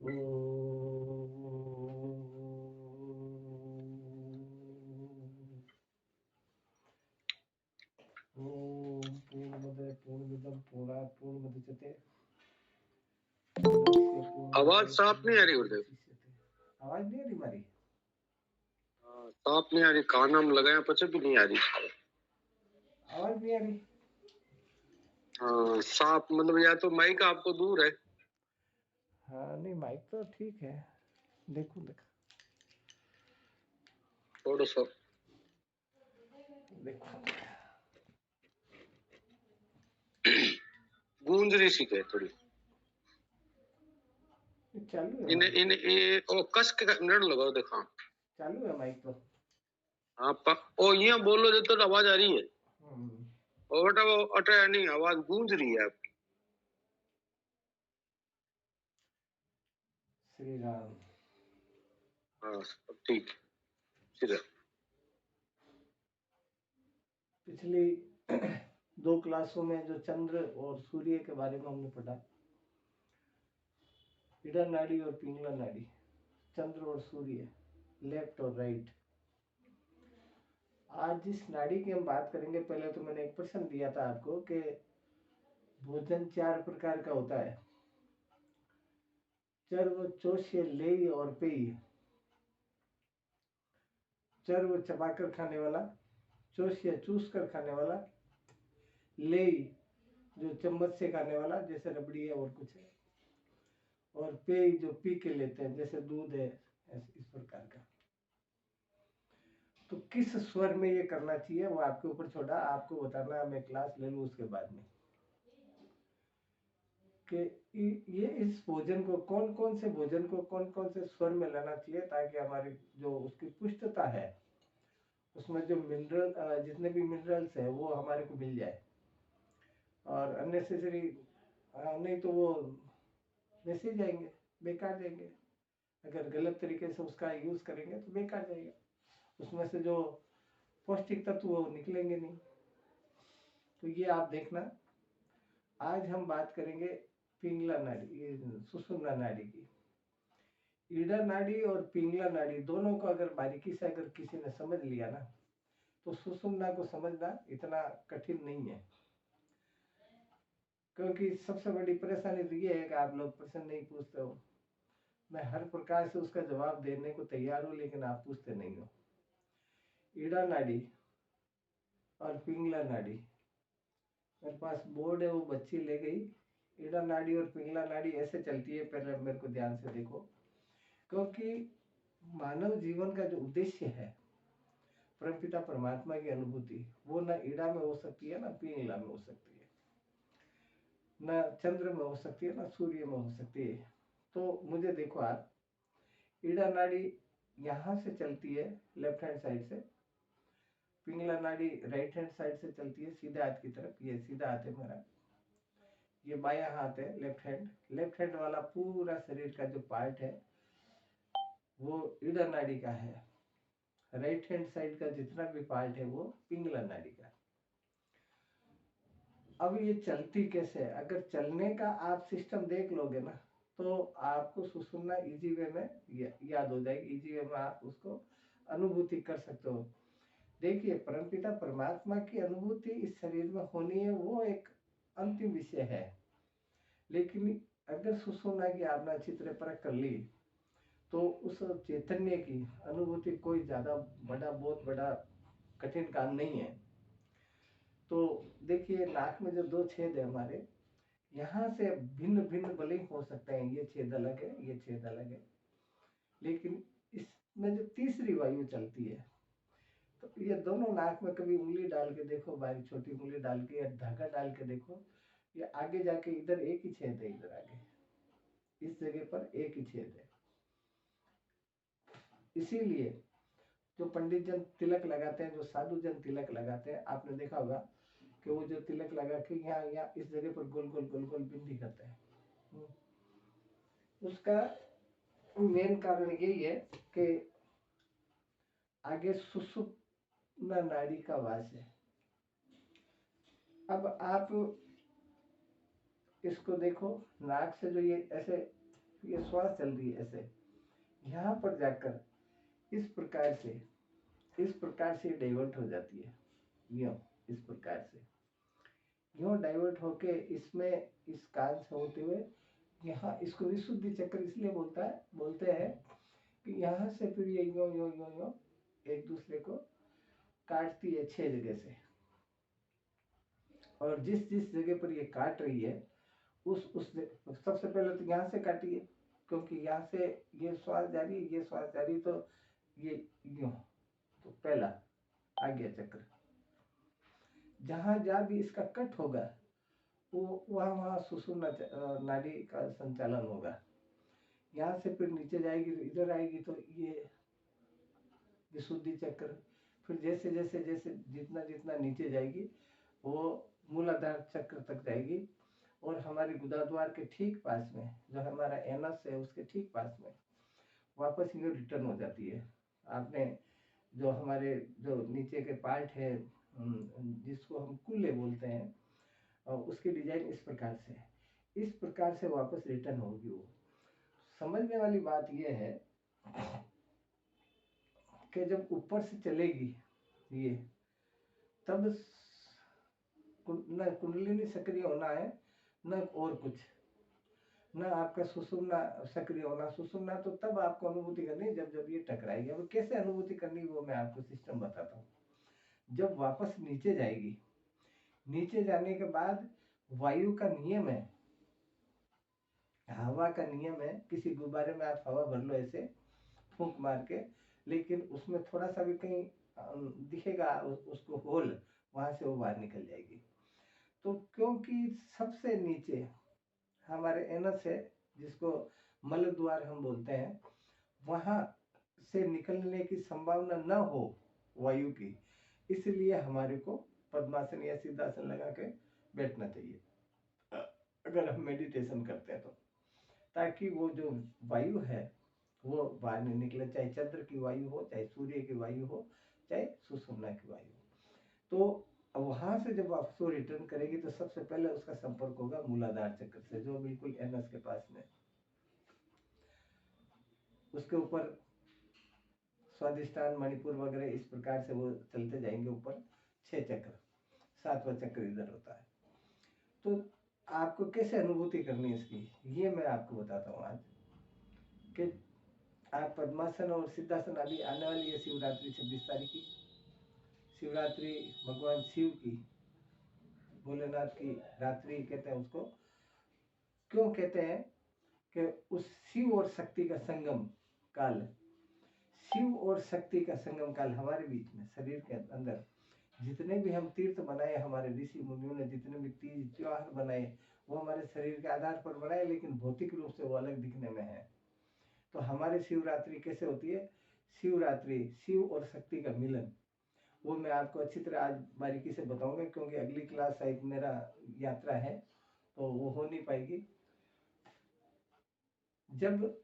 ओम पूर्णमद पूर्णमिदं पूर्णात् पूर्णमुदच्यते आवाज साफ नहीं आ रही गुरुदेव। आवाज नहीं आ रही हमारी? साफ नहीं आ रही, कान हम लगाया पचे भी नहीं आ रही। आवाज नहीं आ रही? हाँ साफ, मतलब या तो माइक आपको दूर है। हाँ नहीं, माइक तो ठीक है। देखो देखो थोड़ा सा देखो गूंज रही सी है थोड़ी। चालू है इन माइक? इन ए ओ कस के मिनट लगाओ देखा। चालू है माइक तो। हाँ ओ ये बोलो जो तो आवाज आ रही है। ओ बेटा वो अटे नहीं, आवाज गूंज रही है आपकी। श्री राम। हाँ सब ठीक है। पिछली 2 क्लासों में जो चंद्र और सूर्य के बारे में हमने पढ़ा, ईडा नाड़ी और पिंगला नाड़ी, चंद्र और सूर्य, लेफ्ट और राइट। आज जिस नाड़ी की हम बात करेंगे, पहले तो मैंने एक प्रश्न दिया था आपको कि भोजन 4 प्रकार का होता है: चर्व, चोष्य, लेय और पेय। चर्व चबाकर खाने वाला, चोष्य चूस कर खाने वाला, लेय जो चम्मच से खाने वाला जैसे रबड़ी है और कुछ है, और पेय जो पी के लेते हैं जैसे दूध है, इस प्रकार का। तो किस स्वर में ये करना चाहिए वो आपके ऊपर छोड़ा, आपको बताना है। मैं क्लास ले लूँ उसके बाद में कि ये इस भोजन को कौन कौन से भोजन को कौन कौन से स्वर में लाना चाहिए, ताकि हमारी जो उसकी पुष्टता है, उसमें जो मिनरल, जितने भी मिनरल्स है वो हमारे को मिल जाए। और अननेसेसरी नहीं तो वो वैसे ही जाएंगे, बेकार जाएंगे। अगर गलत तरीके से उसका यूज करेंगे तो बेकार जाएगा, उसमें से जो पौष्टिक तत्व वो निकलेंगे नहीं। तो ये आप देखना। आज हम बात करेंगे पिंगला नाड़ी, सुषुम्ना नाड़ी की। ईडा नाड़ी और पिंगला नाड़ी दोनों को अगर बारीकी से अगर किसी ने समझ लिया ना, तो सुषुम्ना को समझना इतना कठिन नहीं है। क्योंकि सबसे बड़ी परेशानी तो ये है कि आप लोग प्रश्न नहीं पूछते हो। मैं हर प्रकार से उसका जवाब देने को तैयार हूँ, लेकिन आप पूछते नहीं हो। ईडा नाड़ी और पिंगला नाड़ी, मेरे पास बोर्ड है, वो बच्ची ले गई। ईडा नाड़ी और पिंगला नाड़ी ऐसे चलती है, पहले मेरे को ध्यान से देखो। क्योंकि मानव जीवन का जो उद्देश्य है, परमपिता परमात्मा की अनुभूति, वो ना ईडा में हो सकती है ना पिंगला में हो सकती है, ना चंद्र में हो सकती है ना सूर्य में हो सकती है। तो मुझे देखो, आप ईडा नाड़ी यहाँ से चलती है लेफ्ट हैंड साइड से, पिंगला नाड़ी राइट हैंड साइड से चलती है सीधे हाथ की तरफ। ये सीधा हाथ है मेरा, ये बायां हाथ है लेफ्ट हैंड। लेफ्ट हैंड वाला पूरा शरीर का जो पार्ट है वो ईडा नाड़ी का है। राइट हैंड साइड का जितना भी पार्ट है वो पिंगला नाड़ी का। अब ये चलती कैसे है, अगर चलने का आप सिस्टम देख लोगे ना, तो आपको सुनना इजी वे में याद हो जाएगी। इजी वे में आप उसको अनुभूति कर सकते हो। देखिए, परमपिता परमात्मा की अनुभूति इस शरीर में होनी है, वो एक अंतिम विषय है। लेकिन अगर सुषुम्ना की आपने अच्छी तरह परख कर ली, तो उस चैतन्य की अनुभूति कोई ज्यादा बहुत बड़ा कठिन काम नहीं है। तो देखिए, नाक में जो 2 छेद है हमारे, यहाँ से भिन्न भिन्न भले हो सकते हैं, ये छेद अलग है, ये छेद अलग है, लेकिन इसमें जो तीसरी वायु चलती है, तो ये दोनों नाक में कभी उंगली डाल के देखो, बारीक छोटी उंगली डाल के या धागा डाल के देखो, ये आगे जाके इधर एक ही छेद है, इधर आगे इस जगह पर एक ही छेद है। इसीलिए जो पंडित जन तिलक लगाते हैं, जो साधु जन तिलक लगाते हैं, आपने देखा होगा कि वो जो तिलक लगा के यहाँ यहाँ इस जगह पर गोल गोल गोल गोल बिंदी करते हैं। उसका मेन कारण यही है कि आगे सुषुम्ना नाड़ी का वास है। अब आप इसको देखो, नाक से जो ये ऐसे ये श्वास चल रही है ऐसे, यहाँ पर जाकर इस प्रकार से डाइवर्ट हो जाती है, यूं इस प्रकार से यूं डाइवर्ट होके इसमें इस कान से होते हुए यहाँ, इसको विशुद्धि चक्र इसलिए बोलते हैं कि यहाँ से फिर ये यूं यूं यूं यूं एक दूसरे को काटती है 6 जगह से, और जिस जिस जगह पर ये काट रही है उस सबसे पहले तो यहाँ से काटी है, क्योंकि यहाँ से ये श्वास जारी, ये श्वास जारी, तो ये यूं, तो पहला आ गया चक्र। जहां जहां भी इसका कट होगा वो वहां सुषुम्ना नाड़ी का संचालन होगा। यहाँ से फिर नीचे जाएगी तो इधर आएगी, तो ये विशुद्धि चक्र, फिर जैसे जैसे जैसे जितना जितना नीचे जाएगी वो मूलाधार चक्र तक जाएगी, और हमारे गुदाद्वार के ठीक पास में जो हमारा एनस है उसके ठीक पास में वापस ये रिटर्न हो जाती है। आपने जो हमारे जो नीचे के पार्ट है जिसको हम कूल्हे बोलते हैं, और उसकी डिजाइन इस प्रकार से है, इस प्रकार से वापस रिटर्न होगी। वो समझने वाली बात यह है कि जब ऊपर से चलेगी ये, तब न कुंडलिनी सक्रिय होना है, न और कुछ, न आपका सुषुम्ना सक्रिय होना। सुषुम्ना तो तब आपको अनुभूति करनी जब जब ये टकराएगी। अब कैसे अनुभूति करनी वो मैं आपको सिस्टम बताता हूँ। जब वापस नीचे जाएगी, नीचे जाने के बाद वायु का नियम है, हवा का नियम है, किसी गुब्बारे में आप हवा भर लो ऐसे फूंक मार के, लेकिन उसमें थोड़ा सा भी कहीं दिखेगा उसको होल, वहां से वो बाहर निकल जाएगी। तो क्योंकि सबसे नीचे हमारे एनस है, जिसको मल द्वार हम बोलते हैं, वहां से निकलने की संभावना न हो वायु की, इसलिए हमारे को पद्मासन या सिद्धासन लगा के बैठना चाहिए अगर हम मेडिटेशन करते हैं तो, ताकि वो जो वायु है वो बाहर नहीं निकले, चाहे चंद्र की वायु हो, चाहे सूर्य की वायु हो, चाहे सुषुम्ना की वायु हो। तो वहां से जब आप उसको रिटर्न करेगी तो सबसे पहले उसका संपर्क होगा मूलाधार चक्र से, जो बिल्कुल एनस के पास में, उसके ऊपर स्वादिष्टान, मणिपुर वगैरह इस प्रकार से वो चलते जाएंगे ऊपर 6 चक्र, 7वां चक्र इधर होता है। तो आपको कैसे अनुभूति करनी है इसकी, ये मैं आपको बताता हूँ आज। कि आप पद्मासन और सिद्धासन अभी आने वाली है शिवरात्रि 26 तारीख की, शिवरात्रि भगवान शिव की, भोलेनाथ की रात्रि कहते हैं उसको। क्यों कहते हैं कि उस शिव और शक्ति का संगम काल, शिव और शक्ति का संगम काल हमारे बीच में, शरीर के अंदर जितने भी हम तीर्थ बनाए, हमारे ऋषि मुनियों ने जितने भी तीज त्योहार बनाए, वो हमारे शरीर के आधार पर बनाए, लेकिन भौतिक रूप से वो अलग दिखने में है। तो हमारी शिवरात्रि कैसे होती है? शिवरात्रि शिव और शक्ति का मिलन, वो मैं आपको अच्छी तरह आज बारीकी से बताऊंगा, क्योंकि अगली क्लास शायद मेरा यात्रा है तो वो हो नहीं पाएगी। जब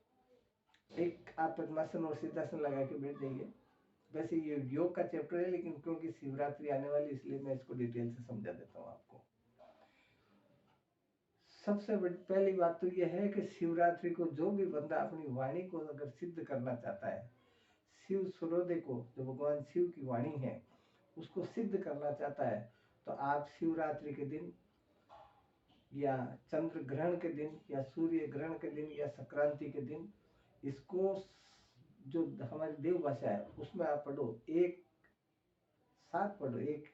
एक आप पद्मासन और सिद्धासन लगा के बैठ जाइए, वैसे ये योग का चैप्टर है, लेकिन क्योंकि शिवरात्रि आने वाली इसलिए मैं इसको डिटेल से समझा देता हूँ आपको। सबसे पहली बात तो यह है कि शिवरात्रि को जो भी बंदा अपनी वाणी को अगर सिद्ध करना चाहता है, शिव सूर्योदय को जो भगवान शिव की वाणी है उसको सिद्ध करना चाहता है, तो आप शिवरात्रि के दिन या चंद्र ग्रहण के दिन या सूर्य ग्रहण के दिन या संक्रांति के दिन इसको जो हमारी देव भाषा है उसमें आप पढ़ो, एक साथ पढ़ो। एक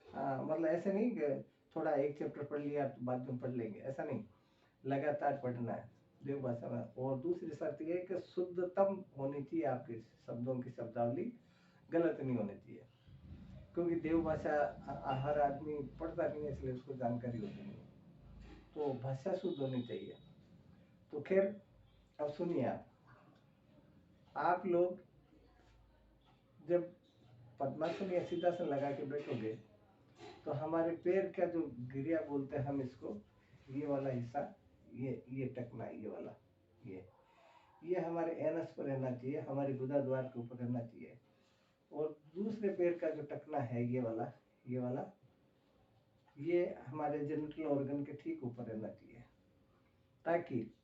मतलब ऐसे नहीं कि थोड़ा एक चैप्टर पढ़ लिया तो बाद में पढ़ लेंगे, ऐसा नहीं, लगातार पढ़ना है देव भाषा में। और दूसरी शर्त यह है कि शुद्धतम होनी चाहिए, आपके शब्दों की शब्दावली गलत नहीं होनी चाहिए, क्योंकि देव भाषा हर आदमी पढ़ता नहीं है, इसलिए उसको जानकारी होती नहीं है, तो भाषा शुद्ध होनी चाहिए। तो खैर अब सुनिए, आप लोग जब पद्मासन या सिद्धासन लगा के बैठोगे तो हमारे पैर का जो गिरिया बोलते हैं हम इसको, ये वाला हिस्सा, ये टकना, ये वाला, ये हमारे एनस पर रहना चाहिए, हमारे गुदा द्वार के ऊपर रहना चाहिए। और दूसरे पैर का जो टकना है ये वाला, ये हमारे जेनिटल ऑर्गन के ठीक ऊपर रहना चाहिए, ताकि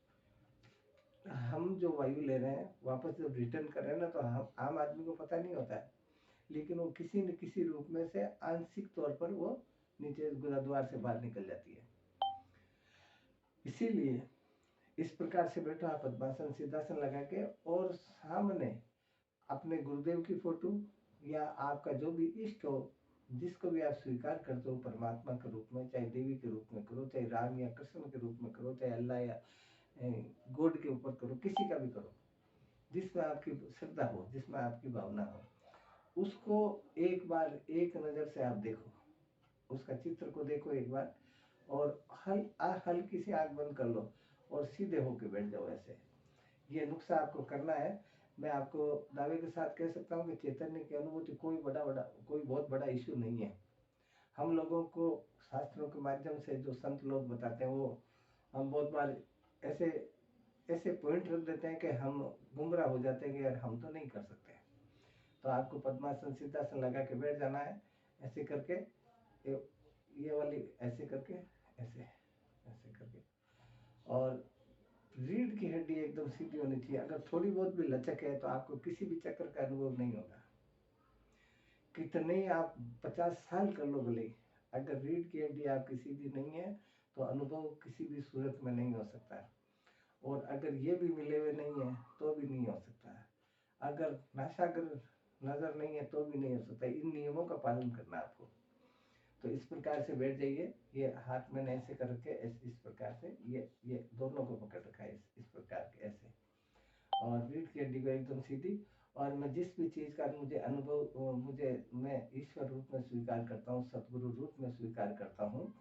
हम जो वायु ले रहे हैं वापस जब रिटर्न कर रहे हैं ना, तो हम आम आदमी को पता नहीं होता है, लेकिन वो किसी न किसी रूप में से आंशिक तौर पर वो नीचे गुरुद्वार से बाहर निकल जाती है। इसीलिए इस प्रकार से बैठो आप पद्मासन सिद्धासन लगा के, और सामने अपने गुरुदेव की फोटो या आपका जो भी इष्ट हो, जिसको भी आप स्वीकार करते हो परमात्मा के रूप में, चाहे देवी के रूप में करो, चाहे राम या कृष्ण के रूप में करो, चाहे अल्लाह या गॉड के ऊपर करो, किसी का भी करो, जिसमें आपकी श्रद्धा हो, जिसमें आपकी भावना हो, उसको एक बार एक नज़र से आप देखो, उसका चित्र को देखो एक बार, और हल्की सी आंख बंद कर लो और सीधे होके बैठ जाओ ऐसे। ये नुस्खा आपको करना है। मैं आपको दावे के साथ कह सकता हूँ कि चैतन्य की अनुभूति कोई बहुत बड़ा इश्यू नहीं है। हम लोगों को शास्त्रों के माध्यम से जो संत लोग बताते हैं, वो हम बहुत बार ऐसे ऐसे पॉइंट रख देते हैं कि हम गुमराह हो जाते हैं कि यार हम तो नहीं कर सकते। तो आपको पद्मासन सिद्धासन लगा के बैठ जाना है, ऐसे करके, ये वाली ऐसे करके, ऐसे ऐसे करके, और रीढ़ की हड्डी एकदम सीधी होनी चाहिए। अगर थोड़ी बहुत भी लचक है तो आपको किसी भी चक्कर का अनुभव नहीं होगा। कितने आप 50 साल कर लो भले, अगर रीढ़ की हड्डी आपकी सीधी नहीं है तो अनुभव किसी भी सूरत में नहीं हो सकता है। और अगर ये भी मिले हुए नहीं है तो भी नहीं हो सकता है। अगर नाशागर नजर नहीं है तो भी नहीं हो सकता। इन नियमों का पालन करना आपको। तो इस प्रकार से बैठ जाइए। ये हाथ मैंने ऐसे कर रखे, इस प्रकार से, ये दोनों को पकड़ रखा है इस प्रकार के ऐसे, और रीढ़ की हड्डी को एकदम सीधी। और मैं जिस भी चीज़ का मुझे अनुभव, मैं ईश्वर रूप में स्वीकार करता हूँ, सतगुरु रूप में स्वीकार करता हूँ,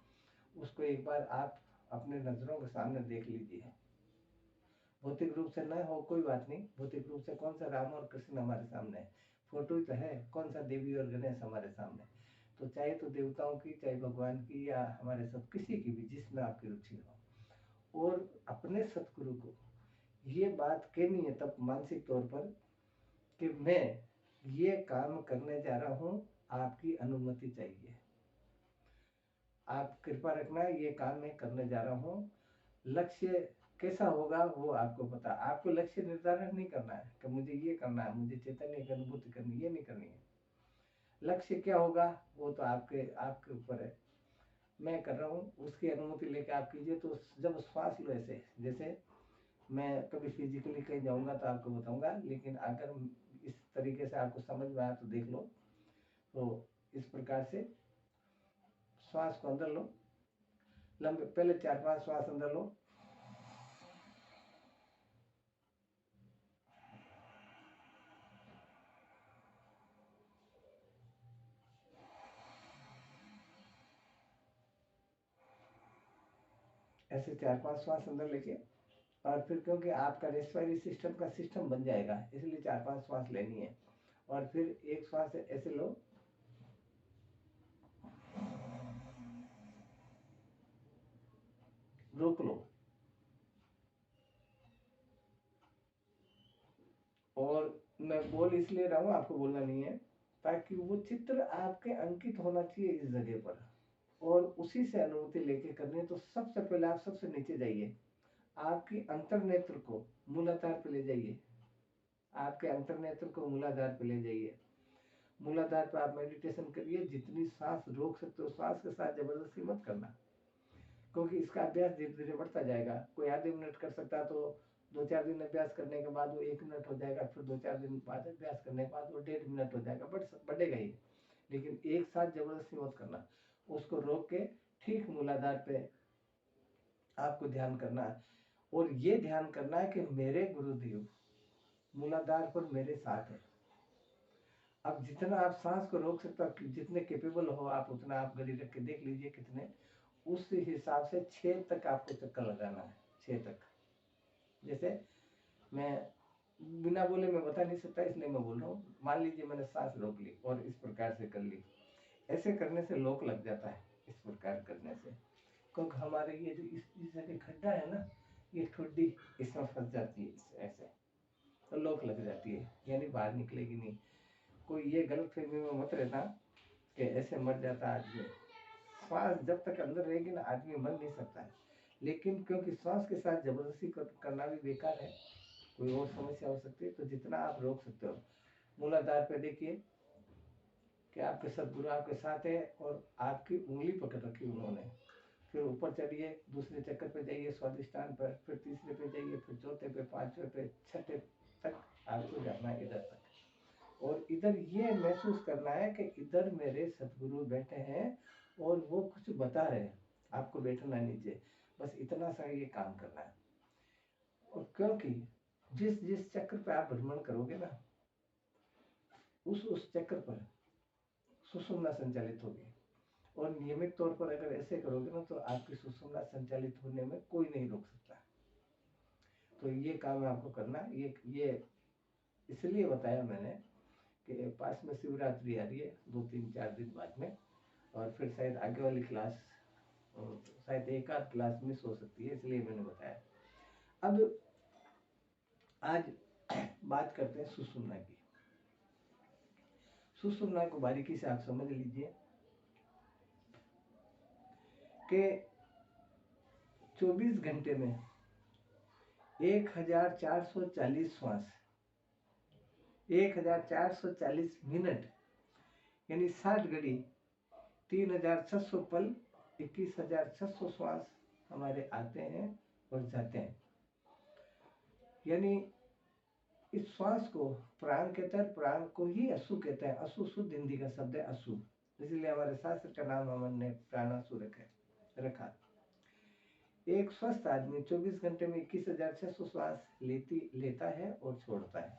उसको एक बार आप अपने नज़रों के सामने देख लीजिए। भौतिक रूप से न हो कोई बात नहीं, भौतिक रूप से कौन सा राम और कृष्ण हमारे सामने है, फोटो ही तो है, कौन सा देवी और गणेश हमारे सामने। तो चाहे तो देवताओं की, चाहे भगवान की, या हमारे सब किसी की भी, जिसमें आपकी रुचि हो, और अपने सतगुरु को ये बात कहनी है तब मानसिक तौर पर कि मैं ये काम करने जा रहा हूँ, आपकी अनुमति चाहिए, आप कृपा रखना, ये काम मैं करने जा रहा हूँ। लक्ष्य कैसा होगा वो आपको पता। आपको लक्ष्य निर्धारण नहीं करना है कि मुझे ये करना है, मुझे चैतन्य की अनुभूति करनी, ये नहीं करनी है। लक्ष्य क्या होगा वो तो आपके ऊपर है। मैं कर रहा हूँ, उसकी अनुमति लेके आप कीजिए। तो जब श्वास लो ऐसे, जैसे मैं कभी फिजिकली कहीं जाऊंगा तो आपको बताऊंगा, लेकिन अगर इस तरीके से आपको समझ में आया तो देख लो। तो इस प्रकार से श्वास को अंदर लो, लंबे, पहले 4-5 श्वास अंदर लो, ऐसे 4-5 श्वास अंदर लेके, और फिर क्योंकि आपका रेस्पिरेटरी सिस्टम का सिस्टम बन जाएगा, इसलिए 4-5 श्वास लेनी है। और फिर एक श्वास ऐसे लो, रोक लो, और मैं बोल इसलिए रहा हूँ, आपको बोलना नहीं है, ताकि वो चित्र आपके अंकित होना चाहिए इस जगह पर, और उसी से अनुभूति लेके करनी है। तो सबसे पहले आप सबसे नीचे जाइए, आपकी अंतर्नेत्र को मूलाधार पे ले जाइए, आपके अंतर्नेत्र को मूलाधार पे ले जाइए। मूलाधार पे आप मेडिटेशन करिए, जितनी सांस रोक सकते हो सांस के साथ जबरदस्ती मत करना, क्योंकि इसका अभ्यास धीरे धीरे बढ़ता जाएगा। कोई आधे मिनट कर सकता है, तो 2-4 दिन अभ्यास करने के बाद वो 1 मिनट हो जाएगा, फिर 2-4 दिन बाद अभ्यास करने के बाद वो 1.5 मिनट हो जाएगा, बढ़ेगा ही। लेकिन एक साथ जबरदस्ती मत करना, उसको रोक के ठीक मूलाधार पे आपको ध्यान करना है। और ये ध्यान करना है कि मेरे गुरुदेव मूलाधार पर मेरे साथ है। अब जितना आप सांस को रोक सकते हो, जितने केपेबल हो आप, उतना आप गली रख के देख लीजिए कितने, उस हिसाब से 6 तक आपको चक्कर लगाना है, 6 तक। जैसे मैं बिना बोले मैं बता नहीं सकता, इसलिए मैं बोल रहा हूँ। मान लीजिए मैंने सांस रोक ली और इस प्रकार से कर ली, ऐसे करने से लोक लग जाता है, इस प्रकार करने से, क्योंकि हमारे ये जो इस जगह खड्डा है ना, ये ठुड्डी इसमें फंस जाती है ऐसे, तो लोक लग जाती है, यानी बाहर निकलेगी नहीं। कोई ये गलत फहमी में मत रहना कि ऐसे मर जाता आदमी। श्वास जब तक अंदर रहेगी ना, आदमी मर नहीं सकता है। लेकिन क्योंकि श्वास के साथ जबरदस्ती करना भी बेकार है, कोई और समस्या हो सकती है, तो जितना आप रोक सकते हो। मूलाधार पे देखिए कि आपके सदगुरु आपके साथ है और आपकी उंगली पकड़ रखी उन्होंने। फिर ऊपर चढ़िए, दूसरे चक्कर पे जाइए स्वादिष्टान पर, फिर तीसरे पे जाइए, फिर चौथे पे, पांचवे पे, छठे तक आपको जाना है इधर तक। और इधर ये महसूस करना है कि इधर मेरे सदगुरु बैठे हैं और वो कुछ बता रहे हैं, आपको बैठना नीचे, बस इतना सा ये काम करना है। और क्योंकि जिस जिस चक्र पे आप भ्रमण करोगे ना, उस चक्र पर सुषुम्ना संचालित होगी। और नियमित तौर पर अगर ऐसे करोगे ना, तो आपकी सुषुम्ना संचालित होने में कोई नहीं रोक सकता। तो ये काम आपको करना, ये इसलिए बताया मैंने कि पास में शिवरात्रि आ रही है 2-3-4 दिन बाद में, और फिर शायद आगे वाली क्लास शायद एक आध क्लास मिस हो सकती है, इसलिए मैंने बताया। अब आज बात करते हैं सुषुम्ना की। सुषुम्ना को बारीकी से आप समझ लीजिए कि 24 घंटे में 1440 श्वास, 1440 मिनट, यानी 60 घड़ी, 3600 पल, 21600 श्वास हमारे आते हैं और जाते हैं। यानी इस श्वास को प्राण कहते हैं, प्राण को ही असु कहते हैं। असु शुद्ध हिंदी का शब्द है असु, इसलिए हमारे शास्त्र का नाम हमने प्राणासु रखा। एक स्वस्थ आदमी 24 घंटे में 21600 श्वास लेता है और छोड़ता है।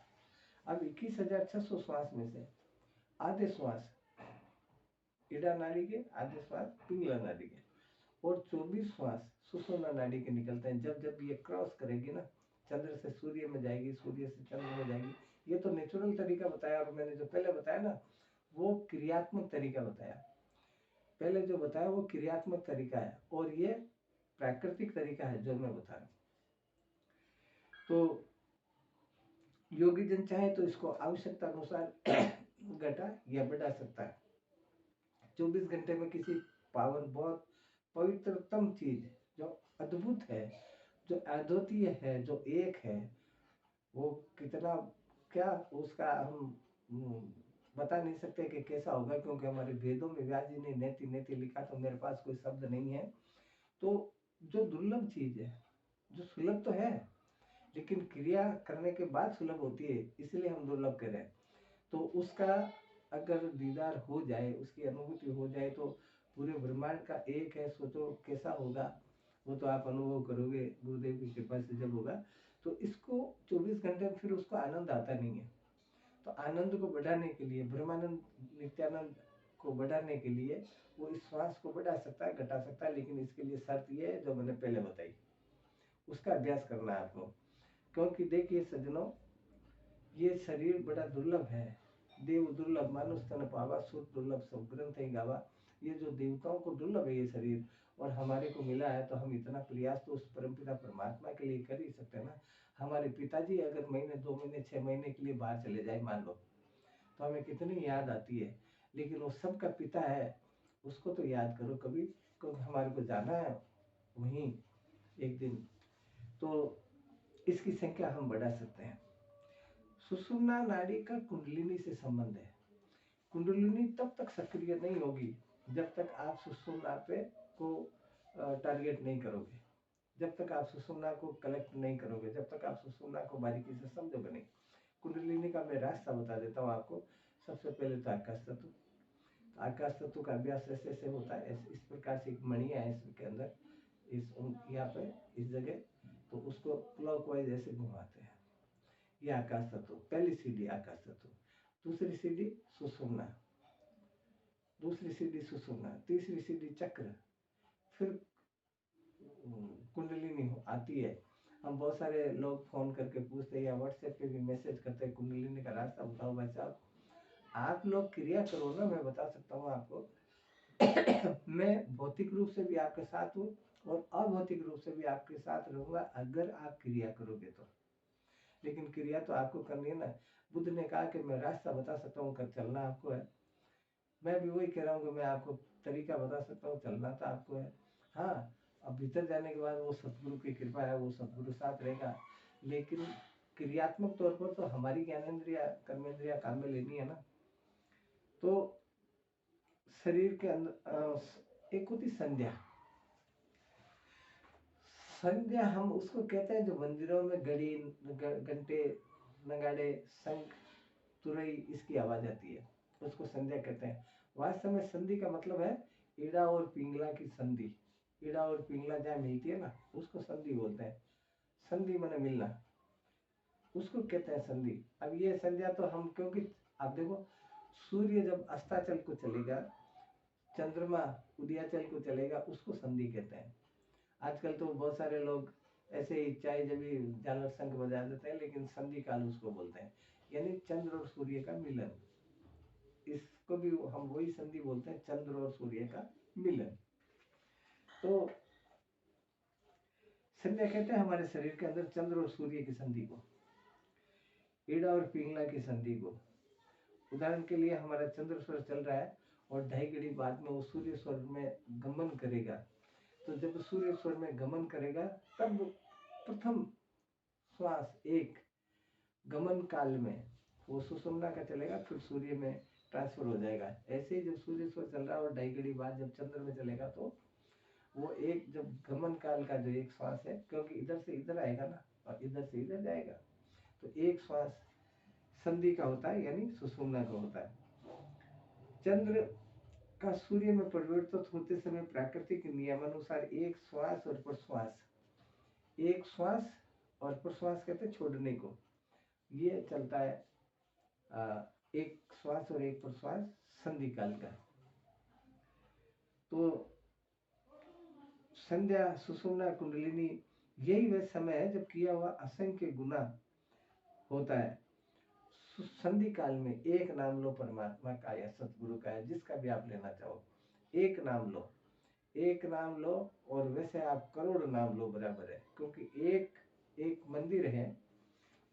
अब 21600 श्वास में से आधे श्वास ईड़ा नाड़ी के, आधे श्वास पिंगला नाड़ी के, और 24 श्वास सुषुम्ना नाड़ी के निकलते हैं। जब जब ये क्रॉस करेगी ना, चंद्र से सूर्य में जाएगी, सूर्य से चंद्र में जाएगी। ये तो नेचुरल तरीका बताया, और मैंने जो पहले बताया ना, वो क्रियात्मक तरीका बताया। पहले जो बताया वो क्रियात्मक तरीका है, और ये प्राकृतिक तरीका है जो मैं बता रहा हूँ। तो योगी जन चाहे तो इसको आवश्यकता अनुसार घटा या बढ़ा सकता है। 24 घंटे में किसी पावन, बहुत पवित्रतम चीज जो अद्भुत है, जो अद्वितीय है, जो एक है, वो कितना क्या उसका हम बता नहीं सकते कि कैसा होगा, क्योंकि हमारे वेदों में व्यास जी ने नेति नेति लिखा, तो मेरे पास कोई शब्द नहीं है। तो जो दुर्लभ चीज है, जो सुलभ तो है लेकिन क्रिया करने के बाद सुलभ होती है, इसलिए हम दुर्लभ कह रहे हैं। तो उसका अगर दीदार हो जाए, उसकी अनुभूति हो जाए, तो पूरे ब्रह्मांड का एक है, सोचो कैसा होगा। वो तो आप अनुभव करोगे गुरुदेव की कृपा से जब होगा। तो इसको 24 घंटे में फिर उसको आनंद आता नहीं है। तो आनंद को बढ़ाने के लिए, ब्रह्मानंद नित्यानंद को बढ़ाने के लिए वो इस श्वास को बढ़ा सकता है, घटा सकता है, लेकिन इसके लिए शर्त ये है जो मैंने पहले बताई, उसका अभ्यास करना है आपको। क्योंकि देखिए सज्जनों, ये शरीर बड़ा दुर्लभ है। देव दुर्लभ मानुष तन पावा, सुर दुर्लभ सब ग्रंथ ही गावा। ये जो देवताओं को दुर्लभ है ये शरीर, और हमारे को मिला है, तो हम इतना प्रयास तो उस परमपिता परमात्मा के लिए कर ही सकते हैं ना। हमारे पिताजी अगर महीने, 2 महीने, 6 महीने के लिए बाहर चले जाए मान लो, तो हमें कितनी याद आती है। लेकिन वो सबका पिता है, उसको तो याद करो कभी, क्योंकि हमारे को जाना है वहीं एक दिन। तो इसकी संख्या हम बढ़ा सकते हैं। सुषुम्ना नाड़ी का कुंडलिनी से संबंध है। कुंडलिनी तब तक सक्रिय नहीं होगी जब तक आप सुषुम्ना पे को टारगेट नहीं करोगे, जब तक आप सुषुम्ना को कलेक्ट नहीं करोगे, जब तक आप सुषुम्ना को बारीकी से समझोगे नहीं। कुंडलिनी का मैं रास्ता बता देता हूँ आपको। सबसे पहले तो आकाश तत्व, आकाश तत्व का अभ्यास ऐसे ऐसे होता है। इस प्रकार से एक मणि है इसके अंदर, इस यहाँ पे इस जगह, तो उसको क्लॉकवाइज ऐसे घुमाते हैं। ये आकाश तत्व, पहली सीढ़ी आकाश तत्व। दूसरी सीढ़ी सुषुम्ना, दूसरी सीढ़ी सुषुम्ना, तीसरी सीढ़ी चक्र, फिर कुंडलिनी आती है। हम बहुत सारे लोग फोन करके पूछते हैं या व्हाट्सएप पे भी मैसेज करते हैं, कुंडलिनी का रास्ता बताओ भाई साहब। आप लोग क्रिया करो ना, मैं बता सकता हूँ आपको। मैं भौतिक रूप से भी आपके साथ हूँ और अभौतिक रूप से भी आपके साथ रहूंगा अगर आप क्रिया करोगे तो। लेकिन क्रिया तो आपको करनी है ना। बुद्ध ने कहा कि मैं रास्ता बता सकता हूँ, कर चलना आपको है। मैं भी वही कह रहा हूँ कि मैं आपको तरीका बता सकता हूँ, चलना तो आपको है। हाँ, अब भीतर जाने के बाद वो सतगुरु की कृपा है, वो सतगुरु साथ रहेगा, लेकिन क्रियात्मक तौर पर तो हमारी ज्ञानेंद्रिया कर्मेंद्रिया काम में लेनी है ना। तो शरीर के अंदर एक होती संध्या। संध्या हम उसको कहते हैं जो मंदिरों में घड़ी घंटे नगाड़े शंख तुरई इसकी आवाज आती है, उसको संध्या कहते हैं। वास्तव में संधि का मतलब है ईड़ा और पिंगला की संधि। ईड़ा और पिंगला जहाँ मिलती है ना, उसको संधि बोलते हैं। संधि माने मिलना, उसको कहते हैं संधि। अब ये संध्या तो हम, क्योंकि आप देखो सूर्य जब अस्ताचल को चलेगा, चंद्रमा उदयाचल को चलेगा, उसको संधि कहते हैं। आजकल तो बहुत सारे लोग ऐसे ही चाहे जब भी झालर शंख बजा देते हैं, लेकिन संधि काल उसको बोलते हैं, यानी चंद्र और सूर्य का मिलन। इसको भी हम वही संधि बोलते हैं, चंद्र और सूर्य का मिलन। तो संध्या कहते हैं हमारे शरीर के अंदर चंद्र और सूर्य की संधि को, ईड़ा और पिंगला की संधि को। उदाहरण के लिए हमारा चंद्र स्वर चल रहा है और 2.5 घड़ी बाद में वो सूर्य स्वर में गमन करेगा। तो जब सूर्य स्वर में गमन करेगा तब प्रथम श्वास एक गमन काल में वो सुषुम्ना का चलेगा, फिर सूर्य में ट्रांसफर हो जाएगा। ऐसे ही जब सूर्य स्वर चल रहा है और 2.5 घड़ी बाद जब चंद्र में चलेगा, तो वो एक जब गमन काल का जो एक श्वास है, क्योंकि इधर से इधर आएगा ना और इधर से इधर जाएगा, तो एक श्वास संधि का होता है, यानी सुषुम्ना का होता है। चंद्र का सूर्य में परिवर्तित होते समय प्राकृतिक नियमानुसार एक श्वास और प्रश्वास, एक श्वास और प्रश्वास कहते हैं छोड़ने को, ये चलता है एक श्वास और एक प्रश्वास संधि काल का। तो संध्या सुषुम्ना कुंडलिनी यही वह समय है जब किया हुआ असंख्य गुना होता है। संधि काल में एक नाम लो परमात्मा का या सतगुरु का है, जिसका भी आप लेना चाहो, एक नाम लो, एक नाम लो, और वैसे आप करोड़ नाम लो बराबर है, क्योंकि एक मंदिर है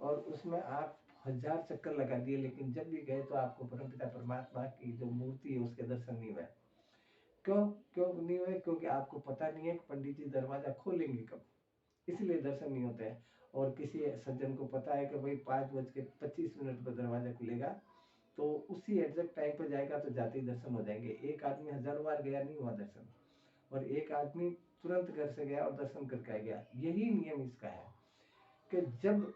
और उसमें आप 1000 चक्कर लगा दिए, लेकिन जब भी गए तो आपको परमपिता परमात्मा की जो मूर्ति है उसके दर्शन नहीं हुए। क्यों नहीं हुए? क्योंकि आपको पता नहीं है कि पंडित जी दरवाजा खोलेंगे कब, इसलिए दर्शन नहीं होते हैं। और किसी सज्जन को पता है कि भाई 5:25 पर दरवाजा खुलेगा, तो उसी एग्जैक्ट टाइम पर जाएगा तो जाते ही दर्शन हो जाएंगे। एक आदमी 1000 बार गया, नहीं हुआ दर्शन, और एक आदमी तुरंत घर से गया और दर्शन करके आ गया। यही नियम इसका है कि जब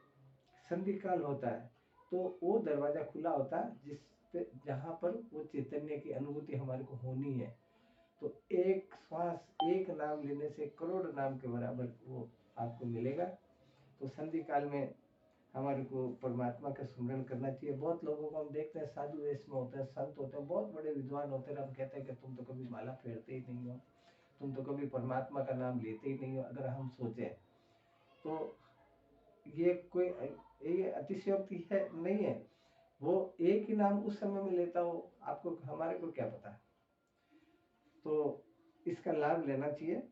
संधि काल होता है तो वो दरवाजा खुला होता है जिस पे, जहां पर वो चैतन्य की अनुभूति हमारे को होनी है। तो एक श्वास एक नाम लेने से करोड़ नाम के बराबर वो आपको मिलेगा। तो संधि काल में हमारे को परमात्मा का स्मरण करना चाहिए। बहुत लोगों को हम देखते हैं साधु वेश में होते हैं, संत होते हैं, बहुत बड़े विद्वान होते हैं, हम कहते हैं कि तुम तो कभी माला फेरते ही नहीं हो, तुम तो कभी परमात्मा का नाम लेते ही नहीं हो। अगर हम सोचें तो ये कोई ये अतिशयोक्ति है नहीं है। वो एक ही नाम उस समय में लेता हो, आपको हमारे को क्या पता। तो इसका लाभ लेना चाहिए।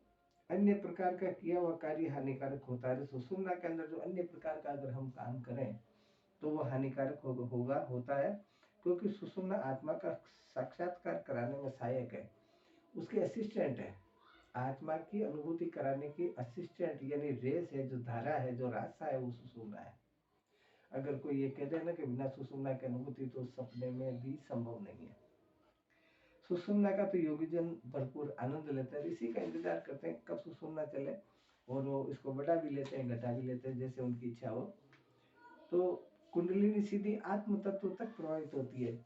अन्य प्रकार का किया हुआ कार्य हानिकारक होता है। सुषुम्ना के अंदर जो अन्य प्रकार का अगर हम काम करें तो वो हानिकारक होता है, क्योंकि सुषुम्ना आत्मा का साक्षात्कार कराने में सहायक है, उसके असिस्टेंट है। आत्मा की अनुभूति कराने की असिस्टेंट यानी रेस है, जो धारा है, जो रास्ता है, वो सुषुम्ना है। अगर कोई ये कह दे ना कि बिना सुषुम्ना की अनुभूति तो सपने में भी संभव नहीं है। सुषुम्ना का तो योगीजन भरपूर आनंद लेते हैं, इसी का इंतजार करते हैं कब सुषुम्ना चले, और वो इसको बढ़ा भी लेते हैं, घटा भी लेते हैं, जैसे उनकी इच्छा हो। तो कुंडलिनी सीधी आत्म तत्व तक प्रभावित होती है।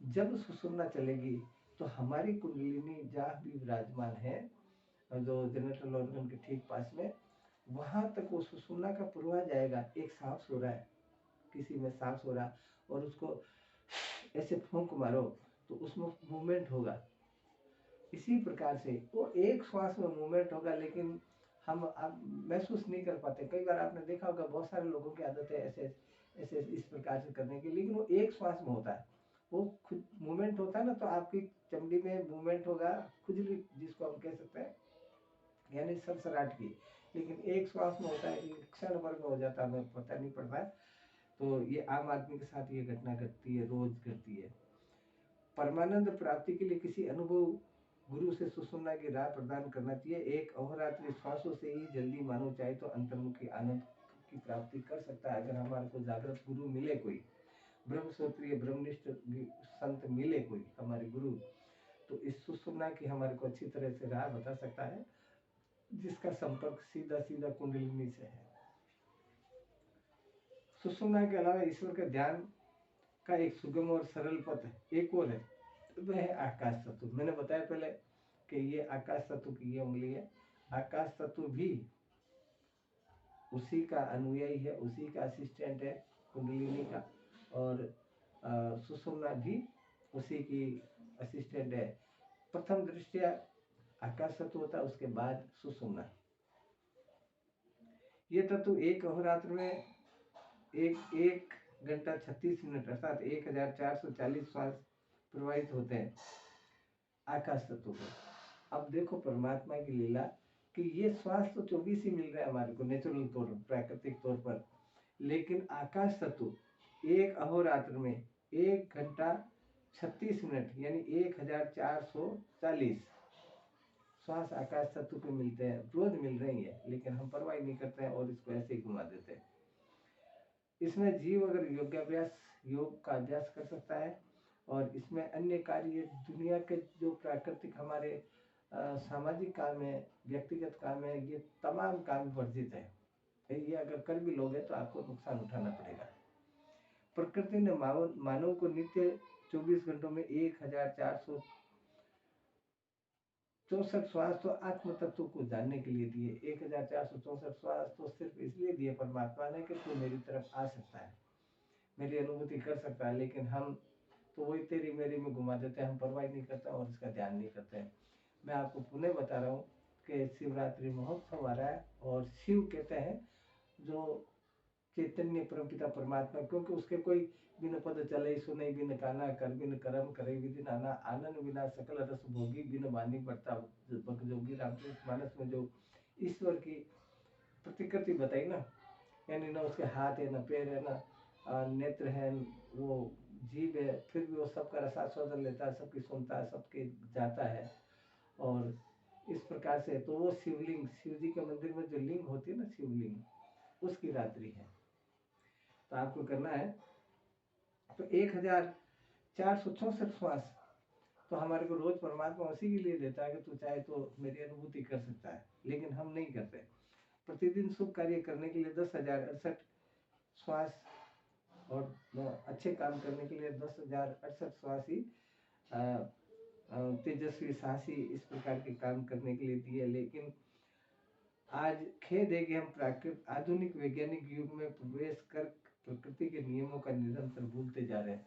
जब सुषुम्ना चलेगी तो हमारी कुंडलिनी जहाँ भी विराजमान है, जो जेनेटल ऑर्गन के ठीक पास में, वहां तक वो सुषुम्ना का प्रवाह जाएगा। एक सांप सो रहा है, किसी में सांप सो रहा, और उसको ऐसे फूंक मारो तो उसमें मूवमेंट होगा। इसी प्रकार से वो एक श्वास में मूवमेंट होगा, लेकिन हम अब महसूस नहीं कर पाते। कई बार आपने देखा होगा बहुत सारे लोगों की आदत है ऐसे ऐसे इस प्रकार से करने की, लेकिन वो एक श्वास में होता है। वो खुद मूवमेंट होता है ना, तो आपकी चमड़ी में मूवमेंट होगा, खुजली जिसको हम कह सकते हैं, यानी सरसराहट की, लेकिन एक श्वास में होता है, क्षण भर में हो जाता है, हमें पता नहीं पड़ता है। तो ये आम आदमी के साथ ये घटना घटती है, रोज घटती है। परमानंद प्राप्ति के लिए किसी अनुभव गुरु से सुषुम्ना की राह प्रदान करना चाहिए। एक अहोरात्रि श्वासों से ही जल्दी मानव चाहे तो अंतर्मुखी आनंद की प्राप्ति कर सकता है। अगर हमारे को जागृत गुरु मिले, कोई ब्रह्मसूत्रीय ब्रह्मनिष्ठ संत मिले कोई हमारे गुरु, तो इस सुषुम्ना की हमारे को अच्छी तरह से राह बता सकता है, जिसका संपर्क सीधा सीधा कुंडलिनी से है। सुषुम्ना के अलावा ईश्वर के ध्यान का एक सुगम और सरल पथ एक और है, वह है आकाश तत्व। मैंने बताया पहले कि ये आकाश तत्व की ये उंगली है। आकाश तत्व भी उसी का अनुयायी है, उसी का असिस्टेंट है कुंडलिनी का, और सुषुम्ना भी उसी की असिस्टेंट है। प्रथम दृष्टया आकाश तत्व होता है, उसके बाद सुषुम्ना। ये तत्व एक अहोरात्र में 1 घंटा 36 मिनट अर्थात 1440 श्वास प्रवाहित होते हैं आकाश तत्व को। अब देखो परमात्मा की लीला कि ये श्वास तो 24 ही मिल रहा है हमारे को नेचुरल तौर पर, प्राकृतिक तौर पर, लेकिन आकाश तत्व एक अहोरात्र में 1 घंटा 36 मिनट यानी 1440 श्वास आकाश तत्व को मिलते हैं, रोज मिल रही है, लेकिन हम परवाह नहीं करते हैं और इसको ऐसे ही घुमा देते हैं। इसमें जीव अगर योग का अभ्यास कर सकता है, और इसमें अन्य कार्य दुनिया के जो प्राकृतिक हमारे सामाजिक काम है, व्यक्तिगत काम है, ये तमाम काम वर्जित है। ये अगर कर भी लोगे तो आपको नुकसान उठाना पड़ेगा। प्रकृति ने मानव को नित्य 24 घंटों में 1464 श्वास तो आत्म तत्व को जानने के लिए दिए। 1464 श्वास तो सिर्फ इसलिए दिए परमात्मा ने कि तू मेरी तरफ आ सकता है, मेरी अनुभूति कर सकता है, लेकिन हम तो वही तेरी मेरी में घुमा देते हैं, हम परवाह नहीं करते और इसका ध्यान नहीं करते हैं। मैं आपको पुनः बता रहा हूँ कि शिवरात्रि महोत्सव आ रहा है, और शिव कहते हैं जो चैतन्य परमपिता परमात्मा, क्योंकि उसके कोई बिन पद चले सुने, बिन काना कर, बिन कर्म करे, विधि नाना आनंद बिना सकल रस भोगी, बिन वाणी बढ़ता जोगी। रामचरित मानस में जो ईश्वर की प्रतिकृति बताई ना, यानी ना उसके हाथ है, ना पैर है, ना नेत्र है, वो जीव है, फिर भी वो सबका रसास्वादन लेता है, सबकी सुनता है, सबके जाता है, और इस प्रकार से तो वो शिवलिंग, शिव जी के मंदिर में जो लिंग होती है ना शिवलिंग, उसकी रात्रि है। तो आपको करना है तो 1464 श्वास तो हमारे को रोज परमात्मा उसी के लिए देता है कि तू चाहे तो मेरी अनुभूति कर सकता है, लेकिन हम नहीं करते। प्रतिदिन शुभ कार्य करने के लिए 10,068 श्वास, और अच्छे काम करने के लिए 10,068 श्वास ही तेजस्वी साहसी इस प्रकार के काम करने के लिए दिए। लेकिन आज खेद है कि हम आधुनिक वैज्ञानिक युग में प्रवेश कर प्रकृति के नियमों का निरंतर भूलते जा रहे हैं।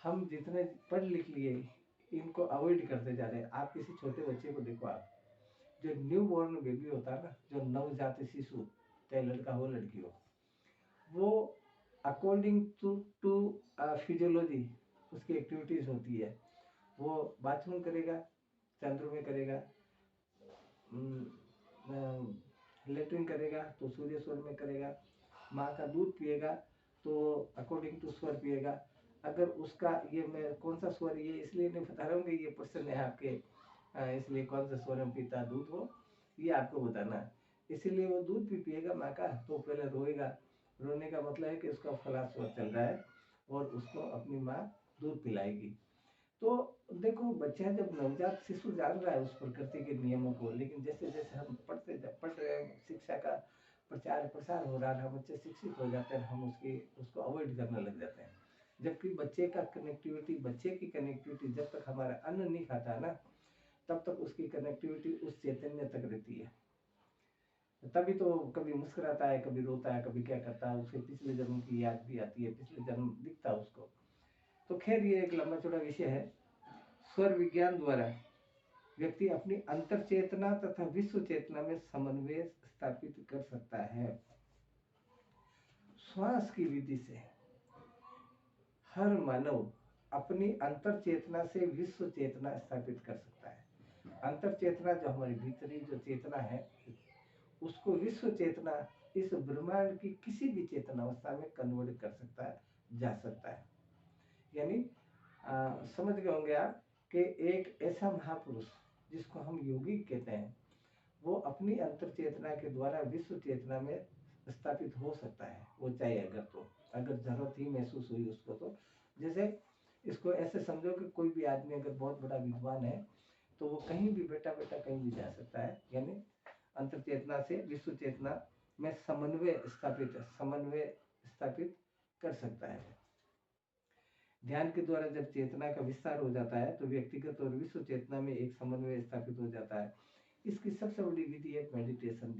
हम जितने पढ़ लिख लिए इनको अवॉइड करते जा रहे हैं। आप किसी छोटे बच्चे को देखो, आप जो न्यू बॉर्न बेबी होता है ना, जो नवजात शिशु, चाहे लड़का हो लड़की हो, वो अकॉर्डिंग टू फिजियोलॉजी उसकी एक्टिविटीज होती है। वो बाथरूम करेगा, चंद्र में करेगा, लेट्रिन करेगा तो सूर्य स्वर में करेगा, माँ का दूध पिएगा तो अकॉर्डिंग टू स्वर पिएगा। अगर उसका ये मैं कौन सा स्वर, ये इसलिए नहीं बता रहा हूँ कि ये प्रश्न है आपके, इसलिए कौन सा स्वर में पीता दूध हो ये आपको बताना है। इसीलिए वो दूध भी पिएगा माँ का तो पहले रोएगा, रोने का मतलब है कि उसका फला स्वर चल रहा है और उसको अपनी माँ दूध पिलाएगी। तो देखो बच्चा जब नवजात शिशु जान रहा है उस प्रकृति के नियमों को, लेकिन जैसे जैसे हम पढ़ रहे हैं, शिक्षा का प्रचार प्रसार हो रहा है, बच्चे शिक्षित हो जाते हैं, हम उसको अवॉइड करने लग जाते हैं। जबकि बच्चे की कनेक्टिविटी जब तक हमारा अन्न नहीं खाता है ना, तब तक उसकी कनेक्टिविटी उस चैतन्य तक रहती है। तभी तो कभी मुस्कुराता है, कभी रोता है, कभी क्या करता है, उसके पिछले जन्म की याद भी आती है, पिछले जन्म दिखता है उसको। तो खैर ये एक लंबा चौड़ा विषय है। स्वर विज्ञान द्वारा व्यक्ति अपनी अंतर चेतना तथा विश्व चेतना में समन्वय स्थापित कर सकता है। श्वास की विधि से हर मानव अपनी अंतर चेतना से विश्व चेतना स्थापित कर सकता है। अंतर चेतना जो हमारी भीतरी जो चेतना है, उसको विश्व चेतना इस ब्रह्मांड की किसी भी चेतना अवस्था में कन्वर्ट कर सकता है, जा सकता है। यानी समझ गए होंगे आप कि एक ऐसा महापुरुष जिसको हम योगी कहते हैं वो अपनी अंतर चेतना के द्वारा विश्व चेतना में स्थापित हो सकता है। वो चाहे अगर जरूरत ही महसूस हुई उसको, तो जैसे इसको ऐसे समझो कि कोई भी आदमी अगर बहुत बड़ा विद्वान है तो वो कहीं भी बैठा बैठा कहीं भी जा सकता है, यानी अंतर चेतना से विश्व चेतना में समन्वय स्थापित कर सकता है। ध्यान के द्वारा जब चेतना का विस्तार हो जाता है तो व्यक्तिगत और विश्व चेतना में एक समन्वय स्थापित हो जाता है। इसकी सबसे बड़ी विधि है मेडिटेशन,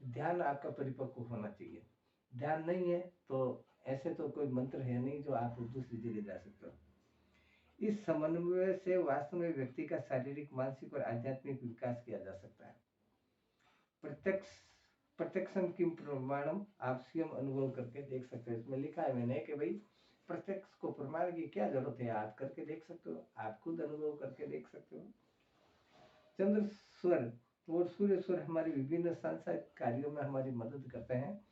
ध्यान आपका परिपक्व होना चाहिए। ध्यान नहीं है तो ऐसे तो कोई मंत्र है नहीं जो आप दूसरी जगह जा सकते हो। इस समन्वय से वास्तव में व्यक्ति का शारीरिक, मानसिक और आध्यात्मिक विकास किया जा सकता है। प्रत्यक्षम किम प्रमाणम, आप स्वयं अनुभव करके देख सकते हो। इसमें लिखा है मैंने कि भाई प्रत्यक्ष को प्रमाण की क्या जरूरत है, आप करके देख सकते हो, आप खुद अनुभव करके देख सकते हो। चंद्र स्वर और सूर्य स्वर हमारे विभिन्न सांसारिक कार्यों में हमारी मदद करते हैं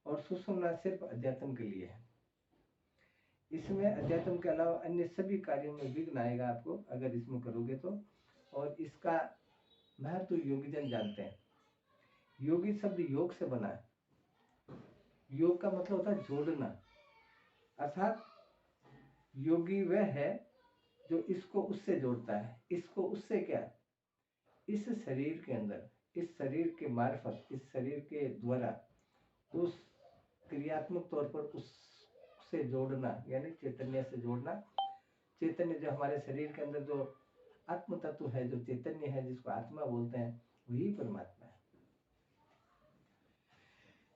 और सुषुम्ना सिर्फ अध्यात्म के लिए है। इसमें अध्यात्म के अलावा अन्य सभी कार्यों में विघ्न आएगा आपको अगर इसमें करोगे तो। और इसका महत्व योगीजन जानते हैं। योगी शब्द योग से बना है। योग का मतलब होता है जोड़ना, अर्थात योगी वह है जो इसको उससे जोड़ता है। इसको उससे क्या, इस शरीर के अंदर, इस शरीर के मार्फत, इस शरीर के द्वारा उस क्रियात्मक तौर पर उससे जोड़ना, यानी चैतन्य से जोड़ना। चैतन्य जो हमारे शरीर के अंदर जो आत्म तत्व है, जो चैतन्य है, जिसको आत्मा बोलते हैं, वही परमात्मा है।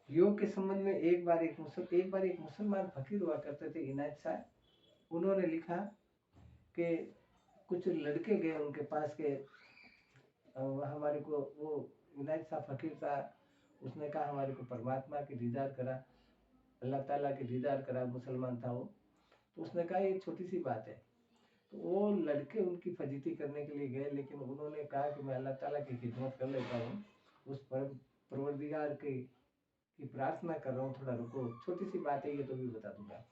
योग के संबंध में एक बार एक मुसलमान फकीर हुआ करते थे, इनायत शाह। उन्होंने लिखा कि कुछ लड़के गए उनके पास के, हमारे को, वो इनायत शाह फकीर था, उसने कहा हमारे को परमात्मा की दीदार करा, अल्लाह ताला की दीदार करा। मुसलमान था वो। तो उसने कहा ये छोटी सी बात है। तो वो लड़के उनकी फजीती करने के लिए गए, लेकिन उन्होंने कहा कि मैं अल्लाह ताला की खिदमत कर लेता हूँ, उस परवरदिगार की प्रार्थना कर रहा हूँ, थोड़ा रुको, छोटी सी बात है ये तो भी बता दूंगा।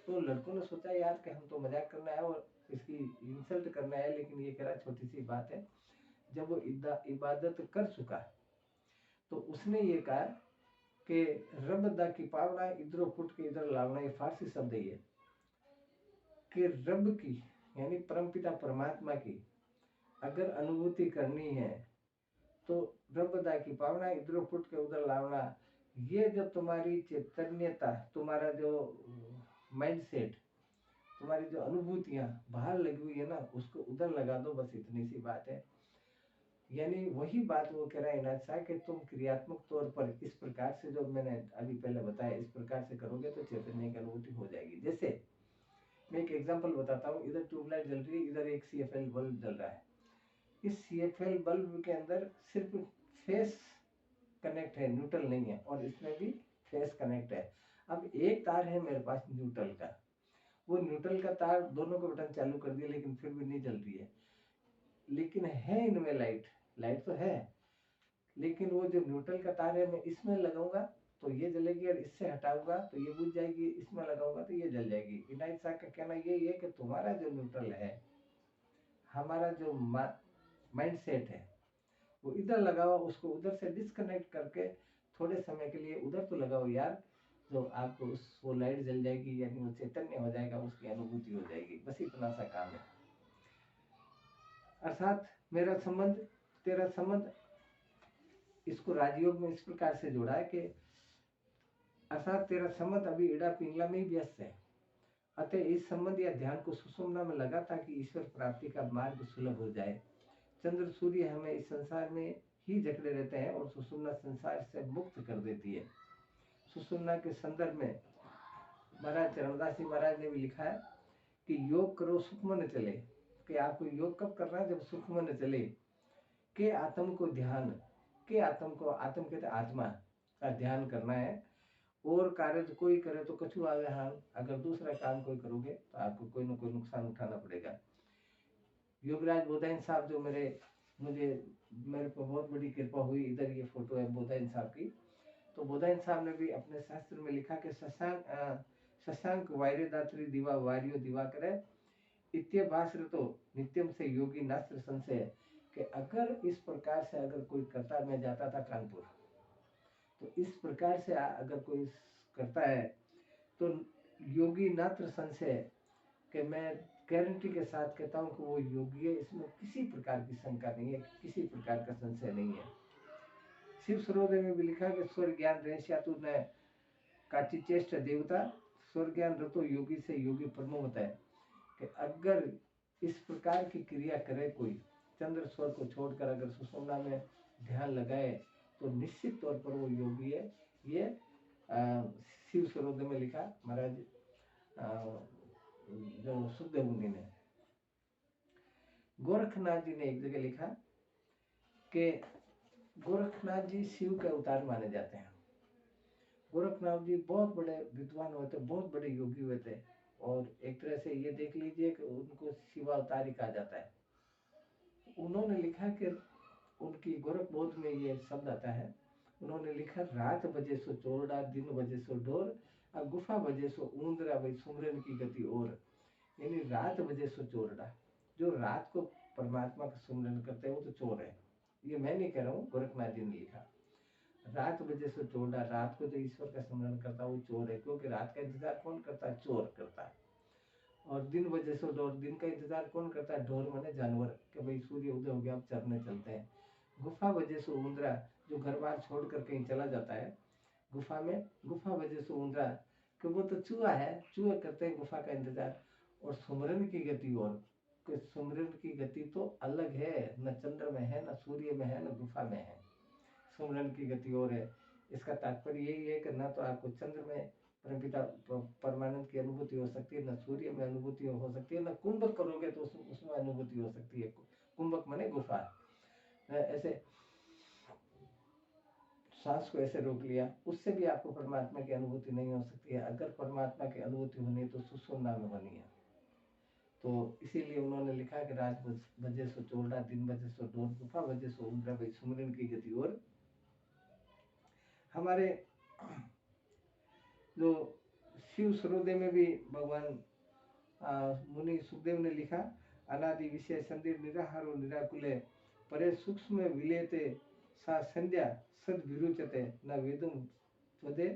तो लड़कों ने सोचा यार कि हम तो मजाक करना है और इसकी इंसल्ट करना है, लेकिन ये कह रहा छोटी सी बात है। जब वो इबादत कर चुका तो उसने ये कहा कि रब दा की पावना इधरों फुट के इधर लावना, ये फारसी शब्द है ये, कि रब की यानी परमपिता परमात्मा की अगर अनुभूति करनी है तो रब दा की पावना इधरों फुट के उधर लावना, ये जो तुम्हारी चैतन्यता, तुम्हारा जो माइंडसेट, तुम्हारी जो अनुभूतियां बाहर लगी हुई है ना, उसको उधर लगा दो, बस इतनी सी बात है। यानी वही बात वो कह रहा है इनायत शाह कि तुम क्रियात्मक तौर पर इस प्रकार से, जो मैंने अभी पहले बताया, इस प्रकार से करोगे तो चैतन्य की अनुभूति हो जाएगी। जैसे मैं एक एग्जांपल बताता हूँ, इधर ट्यूबलाइट जल रही है, इधर एक CFL बल्ब जल रहा है। इस CFL बल्ब के अंदर सिर्फ फेस कनेक्ट है, न्यूट्रल नहीं है, और इसमें भी फेस कनेक्ट है। अब एक तार है मेरे पास न्यूट्रल का, वो न्यूट्रल का तार दोनों को बटन चालू कर दिया लेकिन फिर भी नहीं जल रही है। लेकिन है इनमें लाइट तो है, लेकिन वो जो न्यूट्रल का तार है, मैं इसमें लगाऊंगा तो ये जलेगी, और इससे हटाऊंगा तो ये बुझ जाएगी, इसमें लगाऊंगा तो ये जल जाएगी। इनायत शाह का कहना यही है कि तुम्हारा जो न्यूट्रल है, हमारा जो माइंड सेट है, वो इधर लगाओ, उसको उधर से डिस्कनेक्ट करके थोड़े समय के लिए उधर तो लगाओ यार, तो आपको वो लाइट जल जाएगी, यानी वो चैतन्य हो जाएगा, उसकी अनुभूति हो जाएगी। बस इतना सा काम है। अर्थात मेरा संबंध, तेरा संबंध, इसको राजयोग में इस प्रकार से जोड़ा है कि अर्थात तेरा संबंध अभी इड़ा पिंगला में ही व्यस्त है, अतः इस संबंध या ध्यान को सुषुम्ना में लगा ताकि ईश्वर प्राप्ति का मार्ग सुलभ हो जाए। चंद्र सूर्य हमें इस संसार में ही जकड़े रहते हैं और सुषुम्ना संसार से मुक्त कर देती है। सुषुम्ना के संदर्भ में महाराज चरणदास जी महाराज ने भी लिखा है कि योग करो सुख मन चले, कि आपको योग कब करना है, जब सुख मन चले, के आत्म को ध्यान, के आत्म को, आत्म कहते आत्मा का ध्यान करना है। और कार्य कोई करे तो कछु आवे हाल, अगर दूसरा काम कोई करोगे तो आपको कोई ना कोई नुकसान उठाना पड़ेगा। योगराज बोधायन साहब जो मेरे को बहुत बड़ी कृपा हुई, इधर ये फोटो है बोधायन साहब की। तो बोधायन साहब ने भी अपने शास्त्र में लिखा कि शशांक वायरे दात्री दीवा वारियो दीवा करे, इत्यभासरतो नित्यम से योगी नास्त्र संशय, कि अगर इस प्रकार से अगर कोई करता, मैं जाता था कानपुर, तो इस प्रकार से अगर कोई करता है तो योगी नात्र संशय, कि मैं गारंटी के साथ कहता हूँ कि वो योगी है, इसमें किसी प्रकार की शंका नहीं है, किसी प्रकार का संशय नहीं है। शिव सरोदे में भी लिखा कि स्वर ज्ञान रहस्यातु न काटी चेष्ट देवता, स्वर ज्ञान रतो योगी से योगी परमो होता है, कि अगर इस प्रकार की क्रिया करे कोई, चंद्र स्वर को छोड़कर अगर सुषुम्ना में ध्यान लगाए तो निश्चित तौर पर वो योगी है। ये शिव सरोदे में लिखा महाराज जो सुखदेव मुनि ने। गोरखनाथ जी ने एक जगह लिखा कि गोरखनाथ जी शिव के अवतार माने जाते हैं। गोरखनाथ जी बहुत बड़े विद्वान हुए थे, बहुत बड़े योगी हुए थे, और एक तरह से ये देख लीजिए कि उनको शिवावतार ही कहा जाता है। उन्होंने लिखा कि उनकी गोरख बोध में ये शब्द आता है, उन्होंने लिखा रात बजे सो चोरडा, दिन बजे सो डोर, और गुफा बजे सो ऊंदरा, भाई सुमरन की गति और। यानी रात बजे सो चोरडा, जो रात को परमात्मा का सुमरन करते हैं वो तो चोर है। ये मैं नहीं कह रहा हूँ, गोरखनाथ जी ने लिखा। रात बजे से चोरडा, रात को जो ईश्वर का स्मरण करता है वो चोर है, क्योंकि रात का इंतजार कौन करता है? चोर करता है। और दिन बजे से डोर, दिन का इंतजार कौन करता है? ढोर माने जानवर, कि भाई सूर्य उदय हो गया अब चरने चलते हैं। गुफा बजे से उंदरा, जो घर बार छोड़कर कहीं चला जाता है गुफा में, गुफा बजे से उंदरा, कि वो तो चूहा है, चूहे करते हैं गुफा का इंतजार। और सुमरन की गति, और कि सुमरन की गति तो अलग है, न चंद्र में है, न सूर्य में है, न गुफा में है, सुमरन की गति और है। इसका तात्पर्य यही है कि न तो आपको चंद्र में परमपिता परमानंद की अनुभूति हो सकती है, न सूर्य में अनुभूति हो सकती है, न कुंभक करोगे तो उसमें अनुभूति हो सकती है। कुंभक माने गुफा। ऐसे सांस को ऐसे रोक लिया, उससे भी आपको परमात्मा की अनुभूति नहीं हो सकती है। अगर परमात्मा की अनुभूति होनी है तो सुषुम्ना में होनी है। तो इसीलिए उन्होंने लिखा कि रात बजे सो चोरडा, दिन बजे सो डोर, गुफा बजे सो उंदरा, भाई सुमरन की गति और। हमारे जो शिव सरोदे में भी भगवान मुनि सुखदेव ने लिखा, अनादि विषय संधि निराहारो निराकुले, परे सूक्ष्म विलेते सा संध्या सद विरुचते, न वेदम त्वदे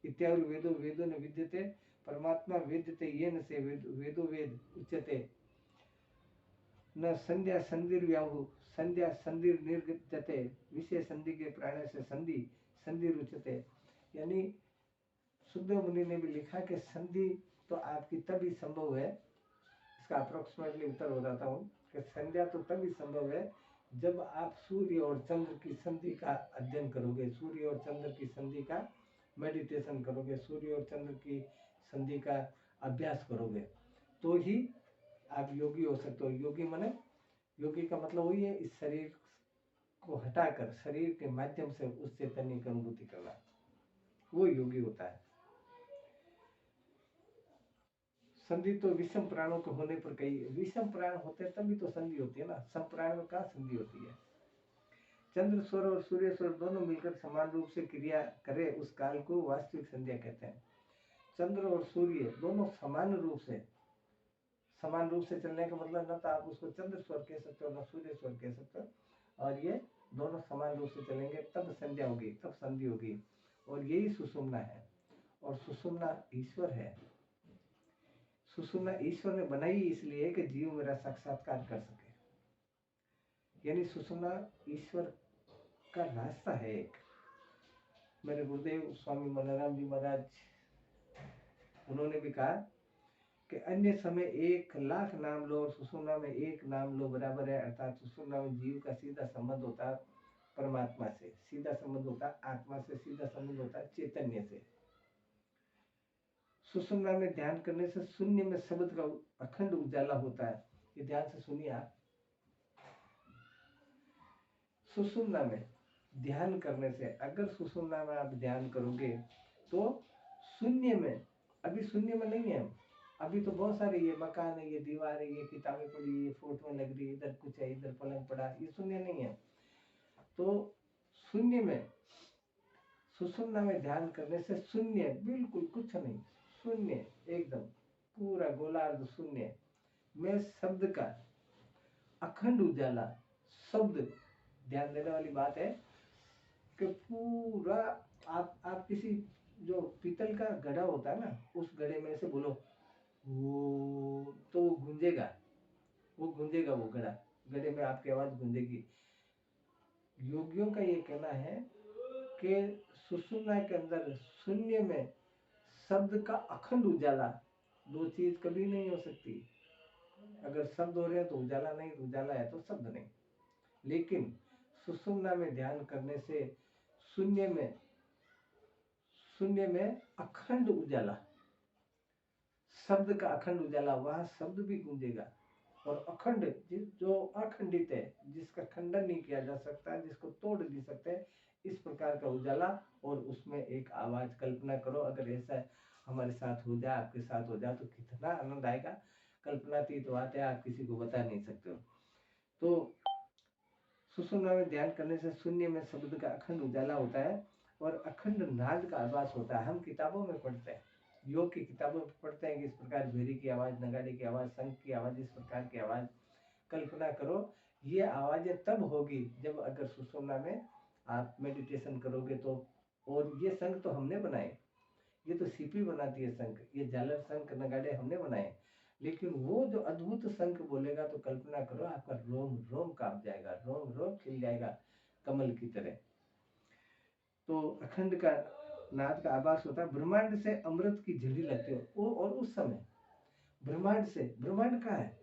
इत्यादि वेदो वेदो न विद्यते, परमात्मा वेद्यते येन से वेदो वेद उच्यते, न संध्या संधिर व्याहु, संध्या संधिर निर्गत्यते, विषय संधि के प्राण से संधि संधि रुचते। यानी सुखदेव मुनि ने भी लिखा कि संधि तो आपकी तभी संभव है, इसका अप्रोक्सीमेटली उत्तर हो जाता हूँ कि संध्या तो तभी संभव है जब आप सूर्य और चंद्र की संधि का अध्ययन करोगे, सूर्य और चंद्र की संधि का मेडिटेशन करोगे, सूर्य और चंद्र की संधि का अभ्यास करोगे, तो ही आप योगी हो सकते हो। योगी माने, योगी का मतलब वही है, इस शरीर को हटाकर शरीर के माध्यम से उस चैतन्य की अनुभूति करना, वो योगी होता है। संधि तो विषम प्राणों के होने पर कही, विषम प्राण होते तभी तो संधि होती है ना, सम प्राण में कहाँ संधि होती है। चंद्र स्वर और सूर्य स्वर दोनों मिलकर समान रूप से क्रिया करे उस काल को वास्तविक संध्या कहते हैं। चंद्र और सूर्य दोनों समान रूप से चलने का मतलब न तो आप उसको चंद्र स्वर कह सकते हो, न सूर्य स्वर कह सकते हो, और ये दोनों समान रूप से चलेंगे तब संध्या होगी, तब संधि होगी। और यही सुषुम्ना है, और सुषुम्ना ईश्वर है। सुषुम्ना ईश्वर ने बनाई इसलिए कि जीव मेरा साक्षात्कार कर सके, यानी सुषुम्ना ईश्वर का रास्ता है एक। मेरे गुरुदेव स्वामी मनोराम जी महाराज, उन्होंने भी कहा कि अन्य समय 1,00,000 नाम लो और सुषुम्ना में 1 नाम लो बराबर है। अर्थात सुषुम्ना में जीव का सीधा संबंध होता है परमात्मा से, सीधा संबंध होता है आत्मा से, सीधा संबंध होता है चैतन्य से। सुषुम्ना में ध्यान करने से शून्य में शब्द का अखंड उजाला होता है। ये ध्यान से सुनिए आप। सुषुम्ना में ध्यान करने से, अगर सुषुम्ना में आप ध्यान करोगे तो शून्य में, अभी शून्य में नहीं है, अभी तो बहुत सारे ये मकान है, ये दीवार है, ये किताबें पड़ी, ये फोटो लग रही है, इधर कुछ है, इधर पलंग पड़ा, ये शून्य नहीं है। तो शून्य में, सुषुम्ना में ध्यान करने से शून्य, बिल्कुल कुछ नहीं, शून्य एकदम पूरा गोलार्ध शून्य, में शब्द का अखंड उजाला, शब्द, ध्यान देने वाली बात है कि पूरा आप किसी जो पीतल का घड़ा होता है ना, उस घड़े में से बोलो वो, तो वो गूंजेगा, वो घड़ा, घड़े में आपकी आवाज गूंजेगी। योगियों का ये कहना है कि सुषुम्ना के अंदर शून्य में शब्द का अखंड उजाला, दो चीज कभी नहीं हो सकती। अगर शब्द हो रहे हैं तो उजाला नहीं, उजाला है तो शब्द नहीं। लेकिन सुषुम्ना में ध्यान करने से शून्य में अखंड उजाला, शब्द का अखंड उजाला, वहां शब्द भी गूंजेगा। और अखंड, जो अखंडित है, जिसका खंडन नहीं किया जा सकता, जिसको तोड़ नहीं सकते, इस प्रकार का उजाला। और उसमें एक आवाज, कल्पना करो अगर ऐसा हमारे साथ हो जाए, आपके साथ हो जाए तो कितना आनंद आएगा। कल्पनातीत बात है, आप किसी को बता नहीं सकते हो। तो सुषुम्ना में ध्यान करने से शून्य में शब्द का अखंड उजाला होता है और अखंड नाद का आभास होता है। हम किताबों में पढ़ते हैं, योग की किताबों में पढ़ते हैं कि इस प्रकार भेरी की आवाज, नगाड़े की आवाज, शंख की आवाज, इस प्रकार की आवाज। कल्पना करो, ये आवाजें तब होगी जब अगर सुषुम्ना में आप मेडिटेशन करोगे तो। और ये शंख तो हमने बनाए, ये तो सीपी बनाती है शंख, ये झालर, शंख, नगाड़े हमने बनाए। लेकिन वो जो अद्भुत शंख बोलेगा तो कल्पना करो, आपका रोम रोम कांप जाएगा, रोम रोम खिल जाएगा कमल की तरह। तो अखंड का नाद का आभास होता है। ब्रह्मांड से अमृत की झड़ी लगती है वो। और उस समय ब्रह्मांड से, ब्रह्मांड कहाँ है?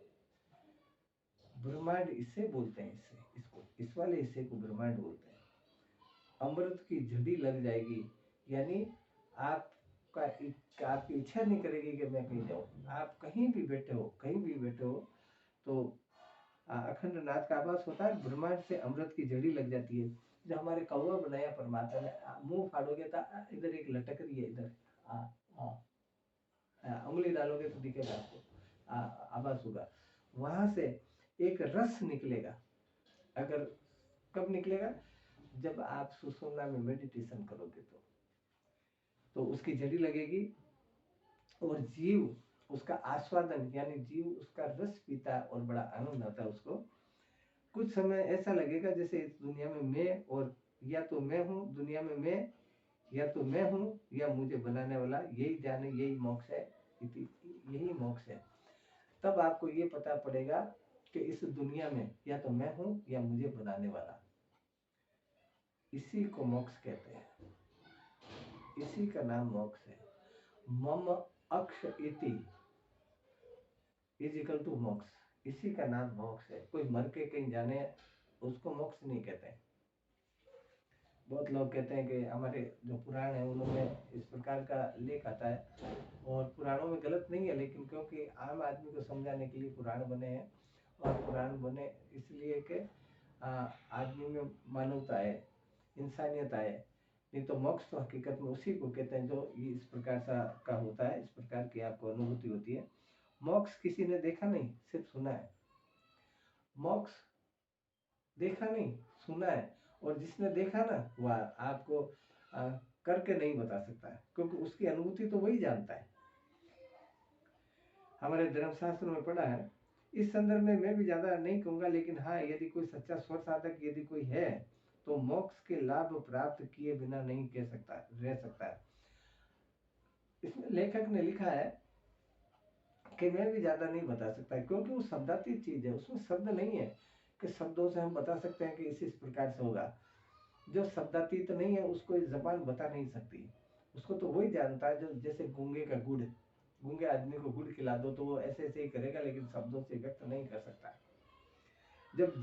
ब्रह्मांड इसे बोलते हैं, इसको, इस वाले हिस्से को ब्रह्मांड बोलते हैं। अमृत की झड़ी लग जाएगी, यानी आपका, आपकी इच्छा नहीं करेगी कि मैं कहीं जाऊं। आप कहीं भी बैठे हो तो अखंड नाद का आभास होता है। ब्रह्मांड से अमृत की झड़ी लग जाती है। जो हमारे कौवा बनाया परमात्मा ने, मुंह फाड़ोगे तो इधर एक लटक रही है, इधर उंगली डालोगे तो दिखेगा आपको, आभास होगा। वहां से एक रस निकलेगा। अगर कब निकलेगा? जब आप सुषुम्ना में मेडिटेशन करोगे तो उसकी झड़ी लगेगी और जीव उसका आस्वादन, यानी जीव उसका रस पीता है और बड़ा आनंद आता है उसको। कुछ समय ऐसा लगेगा जैसे इस दुनिया में मैं, और या तो मैं हूँ दुनिया में, मैं या तो मैं हूँ या मुझे बनाने वाला, यही जाने, यही मोक्ष है, यही मोक्ष है। तब आपको ये पता पड़ेगा कि इस दुनिया में या तो मैं हूँ या मुझे बनाने वाला। इसी को मोक्ष कहते हैं, इसी का नाम मोक्ष है। मम अक्ष इति इज इक्वल टू मोक्ष, इसी का नाम मोक्ष है। कोई मर के कहीं जाने उसको मोक्ष नहीं कहते। बहुत लोग कहते हैं कि हमारे जो पुराण है उनमें इस प्रकार का लेख आता है, और पुराणों में गलत नहीं है, लेकिन क्योंकि आम आदमी को समझाने के लिए पुराण बने हैं। और पुराण बने इसलिए कि आदमी में मानवता है, इंसानियत आए। नहीं तो मोक्ष तो हकीकत में उसी को कहते हैं जो इस प्रकार का होता है, इस प्रकार की आपको अनुभूति होती है। मोक्ष किसी ने देखा नहीं, सिर्फ सुना है। मोक्ष देखा नहीं, सुना है। और जिसने देखा ना, वह आपको करके नहीं बता सकता है, क्योंकि उसकी अनुभूति तो वही जानता है। हमारे धर्मशास्त्र में पढ़ा है। इस संदर्भ में मैं भी ज्यादा नहीं कहूंगा, लेकिन हाँ, यदि कोई सच्चा स्वर साधक यदि कोई है तो मोक्ष के लाभ प्राप्त किए बिना नहीं कह सकता, रह सकता है। इसमें लेखक ने लिखा है कि मैं भी ज्यादा नहीं बता सकता, क्योंकि वो शब्दातीत चीज है, उसमें शब्द नहीं है कि शब्दों से हम बता सकते हैं कि इस प्रकार से होगा। जो शब्दातीत नहीं है उसको इस जबान बता नहीं सकती। उसको तो वही जानता है जो, जैसे गूंगे का गुड़, गूंगे आदमी को गुड़ खिला दो तो वो ऐसे ऐसे ही करेगा, लेकिन शब्दों से व्यक्त नहीं कर सकता। जब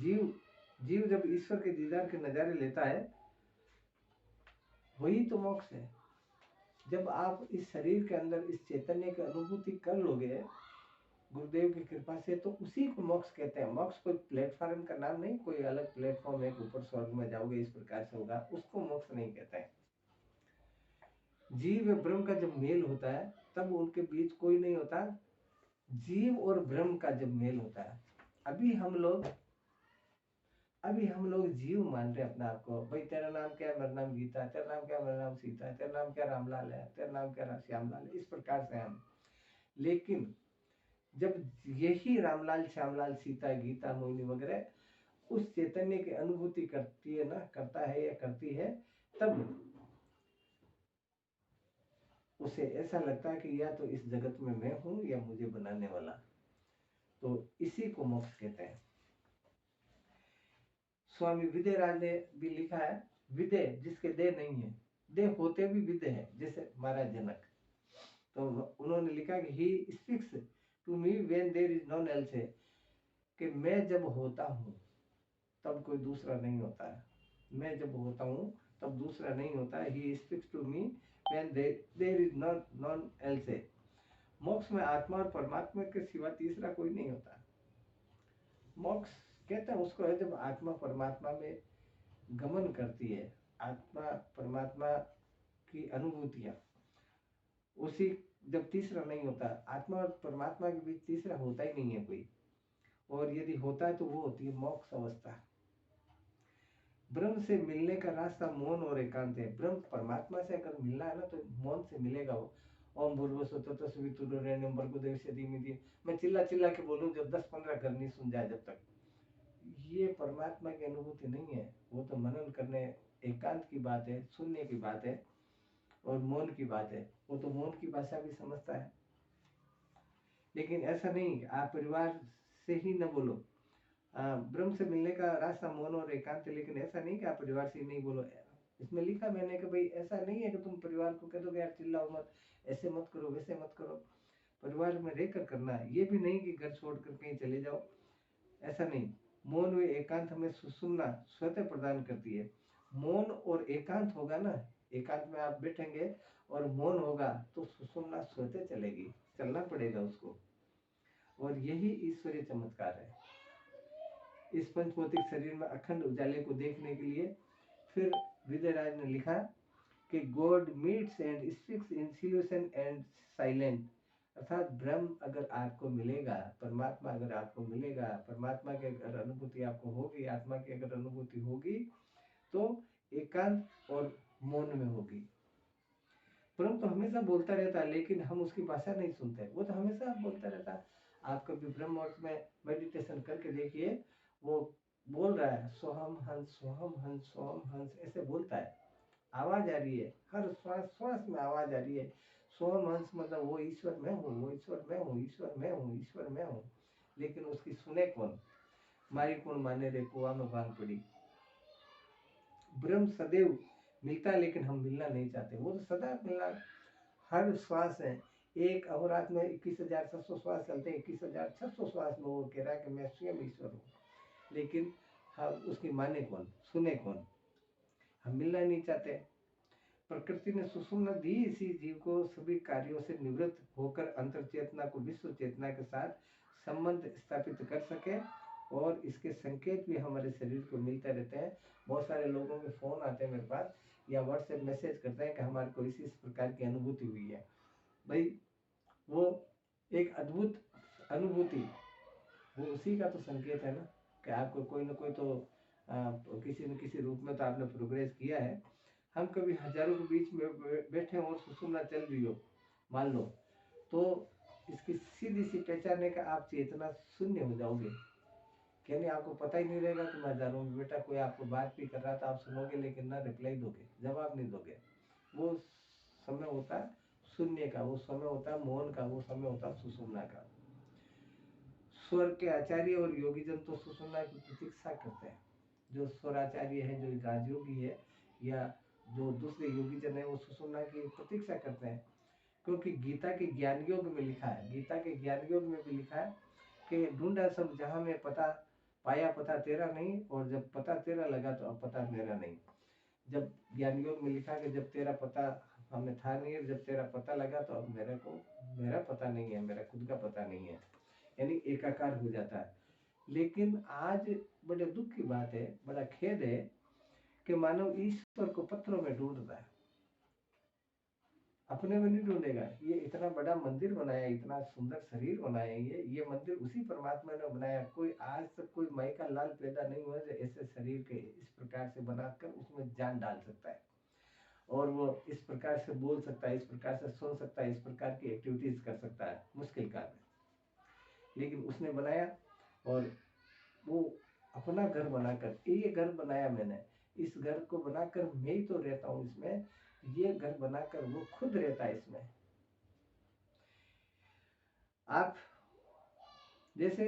जीव जब ईश्वर के दीदार के नजारे लेता है, वही तो मोक्ष है। जब आप इस शरीर के अंदर इस चैतन्य की अनुभूति कर लोगे गुरुदेव की कृपा से, तो उसी को मोक्ष कहते हैं। मोक्ष कोई प्लेटफॉर्म का नाम नहीं, कोई अलग प्लेटफॉर्म है ऊपर स्वर्ग में जाओगे इस प्रकार से होगा, उसको मोक्ष नहीं कहते हैं। जीव और ब्रह्म का जब मेल होता है तब उनके बीच कोई नहीं होता। जीव और ब्रह्म का जब मेल होता है, अभी हम लोग जीव मान रहे अपने आप को। भाई तेरा नाम क्या है? मेरा नाम गीता है। तेरा नाम क्या है? मेरा नाम सीता है। तेरा नाम क्या? रामलाल है। तेरा नाम क्या? श्यामलाल है। इस प्रकार से हम। लेकिन जब यही रामलाल, श्यामलाल, सीता, गीता, मोहिनी वगैरह उस चैतन्य की अनुभूति करती है ना, करता है या करती है, तब उसे ऐसा लगता है कि या तो इस जगत में मैं हूं या मुझे बनाने वाला। तो इसी को मोक्ष कहते हैं। स्वामी विदयराज ने भी लिखा है, विदय जिसके देह नहीं है, देह होते भी विदय है, जैसे महाराज जनक। तो उन्होंने लिखा कि he speaks to me when there is none else, है कि मैं जब होता हूँ तब कोई दूसरा नहीं होता है, मैं जब होता हूँ तब दूसरा नहीं होता है। He speaks to me when there is none else, है। मोक्ष में आत्मा और परमात्मा के सिवा तीसरा कोई नहीं होता। मोक्ष कहते हैं उसको है जब आत्मा परमात्मा में गमन करती है, आत्मा परमात्मा की अनुभूतियां, उसी जब तीसरा नहीं होता। आत्मा और परमात्मा के बीच तीसरा होता ही नहीं है कोई, और यदि होता है तो वो होती है मोक्ष अवस्था। ब्रह्म से मिलने का रास्ता मौन और एकांत है। ब्रह्म परमात्मा से अगर मिलना है ना तो मौन से मिलेगा वो। ओम भूर्भुवस्सुः तत्सवितुर्वरेण्यं भर्गो धीमहि। मैं चिल्ला चिल्ला के बोलूं जब 10-15 घर नहीं सुन जाए, जब तक ये परमात्मा की अनुभूति नहीं है। वो तो मनन करने, एकांत की बात है, सुनने की बात है और मौन की बात है। वो तो मौन की भाषा भी समझता है, लेकिन ऐसा नहीं आप परिवार से ही न बोलो। ब्रह्म से मिलने का रास्ता मौन और एकांत है, लेकिन ऐसा नहीं कि आप परिवार से नहीं बोलो। इसमें लिखा मैंने कि भाई ऐसा नहीं है कि तुम परिवार को कह दोगे यार चिल्लाओ मत, ऐसे मत करो, वैसे मत करो। परिवार में रहकर करना है, ये भी नहीं कि घर छोड़कर कहीं चले जाओ, ऐसा नहीं। मौन व एकांत हमें सुनना स्वतः प्रदान करती है। मौन और एकांत होगा ना, एकांत में आप बैठेंगे और मौन होगा तो सुनना स्वतः चलेगी, चलना पड़ेगा उसको। और यही ईश्वरीय चमत्कार है। इस पंचभौतिक शरीर में अखंड उजाले को देखने के लिए फिर विदयराज ने लिखा कि God meets and speaks in solution and silent, अर्थात ब्रह्म अगर आपको मिलेगा, परमात्मा अगर आपको मिलेगा, परमात्मा की अगर अनुभूति आपको होगी, आत्मा की अगर अनुभूति होगी तो एकांत और मौन में होगी। ब्रह्म तो हमेशा बोलता रहता है, लेकिन हम उसकी भाषा नहीं सुनते। वो तो हमेशा बोलता रहता है। आप कभी ब्रह्म अर्थ में मेडिटेशन करके देखिए, वो बोल रहा है सोहम हंस सोहम हंस सोहम हंस, ऐसे बोलता है। आवाज आ रही है, हर श्वास श्वास में आवाज आ रही है। सोहम हंस मतलब वो ईश्वर मैं हूँ, वो ईश्वर मैं हूँ, ईश्वर मैं हूँ, ईश्वर मैं हूँ। लेकिन उसकी सुने कौन? मारी कौन माने रे कुआ में भांग पड़ी। ब्रह्म सदैव मिलता है, लेकिन हम मिलना नहीं चाहते। वो तो सदा मिलना, हर श्वास है। एक अहोरात्र में 21,700 श्वास चलते हैं, 21,600 श्वास में वो कह रहा है कि मैं स्वयं ईश्वर हूँ। लेकिन हम उसकी माने कौन, सुने कौन? हम मिलना नहीं चाहते। प्रकृति ने सुषुम्ना दी इसी जीव को सभी कार्यों से निवृत्त होकर अंतर चेतना को विश्व चेतना के साथ संबंध स्थापित कर सके, और इसके संकेत भी हमारे शरीर को मिलते रहते हैं। बहुत सारे लोगों के फोन आते हैं मेरे पास या व्हाट्सएप मैसेज करते हैं कि हमारे को इस प्रकार की अनुभूति हुई है। भाई वो एक अद्भुत अनुभूति, वो उसी का तो संकेत है ना कि आपको कोई ना कोई तो किसी न किसी रूप में तो आपने प्रोग्रेस किया है। हम कभी हजारों के बीच में बैठे हो और सुषुम्ना चल रही हो मान लो, तो इसकी सीधी सी पहचान है कि आप चेतना शून्य हो जाओगे। यानी आपको पता ही नहीं रहेगा कि मैं हजारों में बेटा कोई आपको बात भी कर रहा था, आप सुनोगे लेकिन ना रिप्लाई दोगे, जवाब नहीं दोगे। वो समय होता है शून्य का, वो समय होता है मौन का, वो समय होता है सुषुम्ना का। स्वर के आचार्य और योगी जन तो सुषुम्ना की प्रतीक्षा करते हैं। जो स्वराचार्य है, जो राजयोगी है या जो दूसरे योगी जन है, वो सुषुम्ना की प्रतीक्षा करते हैं। क्योंकि गीता के ज्ञान योग में लिखा है, गीता के ज्ञान योग में भी लिखा है कि ढूंढा सब जहां में पता पाया, पता तेरा नहीं, और जब पता तेरा लगा तो अब पता मेरा नहीं। जब ज्ञान योग में लिखा कि जब तेरा पता हमें था नहीं, जब तेरा पता लगा तो अब मेरा पता नहीं है, मेरा खुद का पता नहीं है, यानी एकाकार हो जाता है। लेकिन आज बड़े दुख की बात है, बड़ा खेद है कि मानव ईश्वर को पत्थरों में ढूंढता है, अपने में नहीं ढूंढेगा। ये इतना बड़ा मंदिर बनाया, इतना सुंदर शरीर बनाया, ये मंदिर उसी परमात्मा ने बनाया। कोई आज तक कोई माई का लाल पैदा नहीं हुआ जो ऐसे शरीर के इस प्रकार से बनाकर उसमें जान डाल सकता है, और वो इस प्रकार से बोल सकता है, इस प्रकार से सुन सकता है, इस प्रकार की एक्टिविटीज कर सकता है मुश्किल काल में। लेकिन उसने बनाया और वो अपना घर बनाकर, ये घर बनाया मैंने, इस घर को बनाकर मैं ही तो रहता हूँ इसमें, ये घर बनाकर वो खुद रहता है इसमें। आप जैसे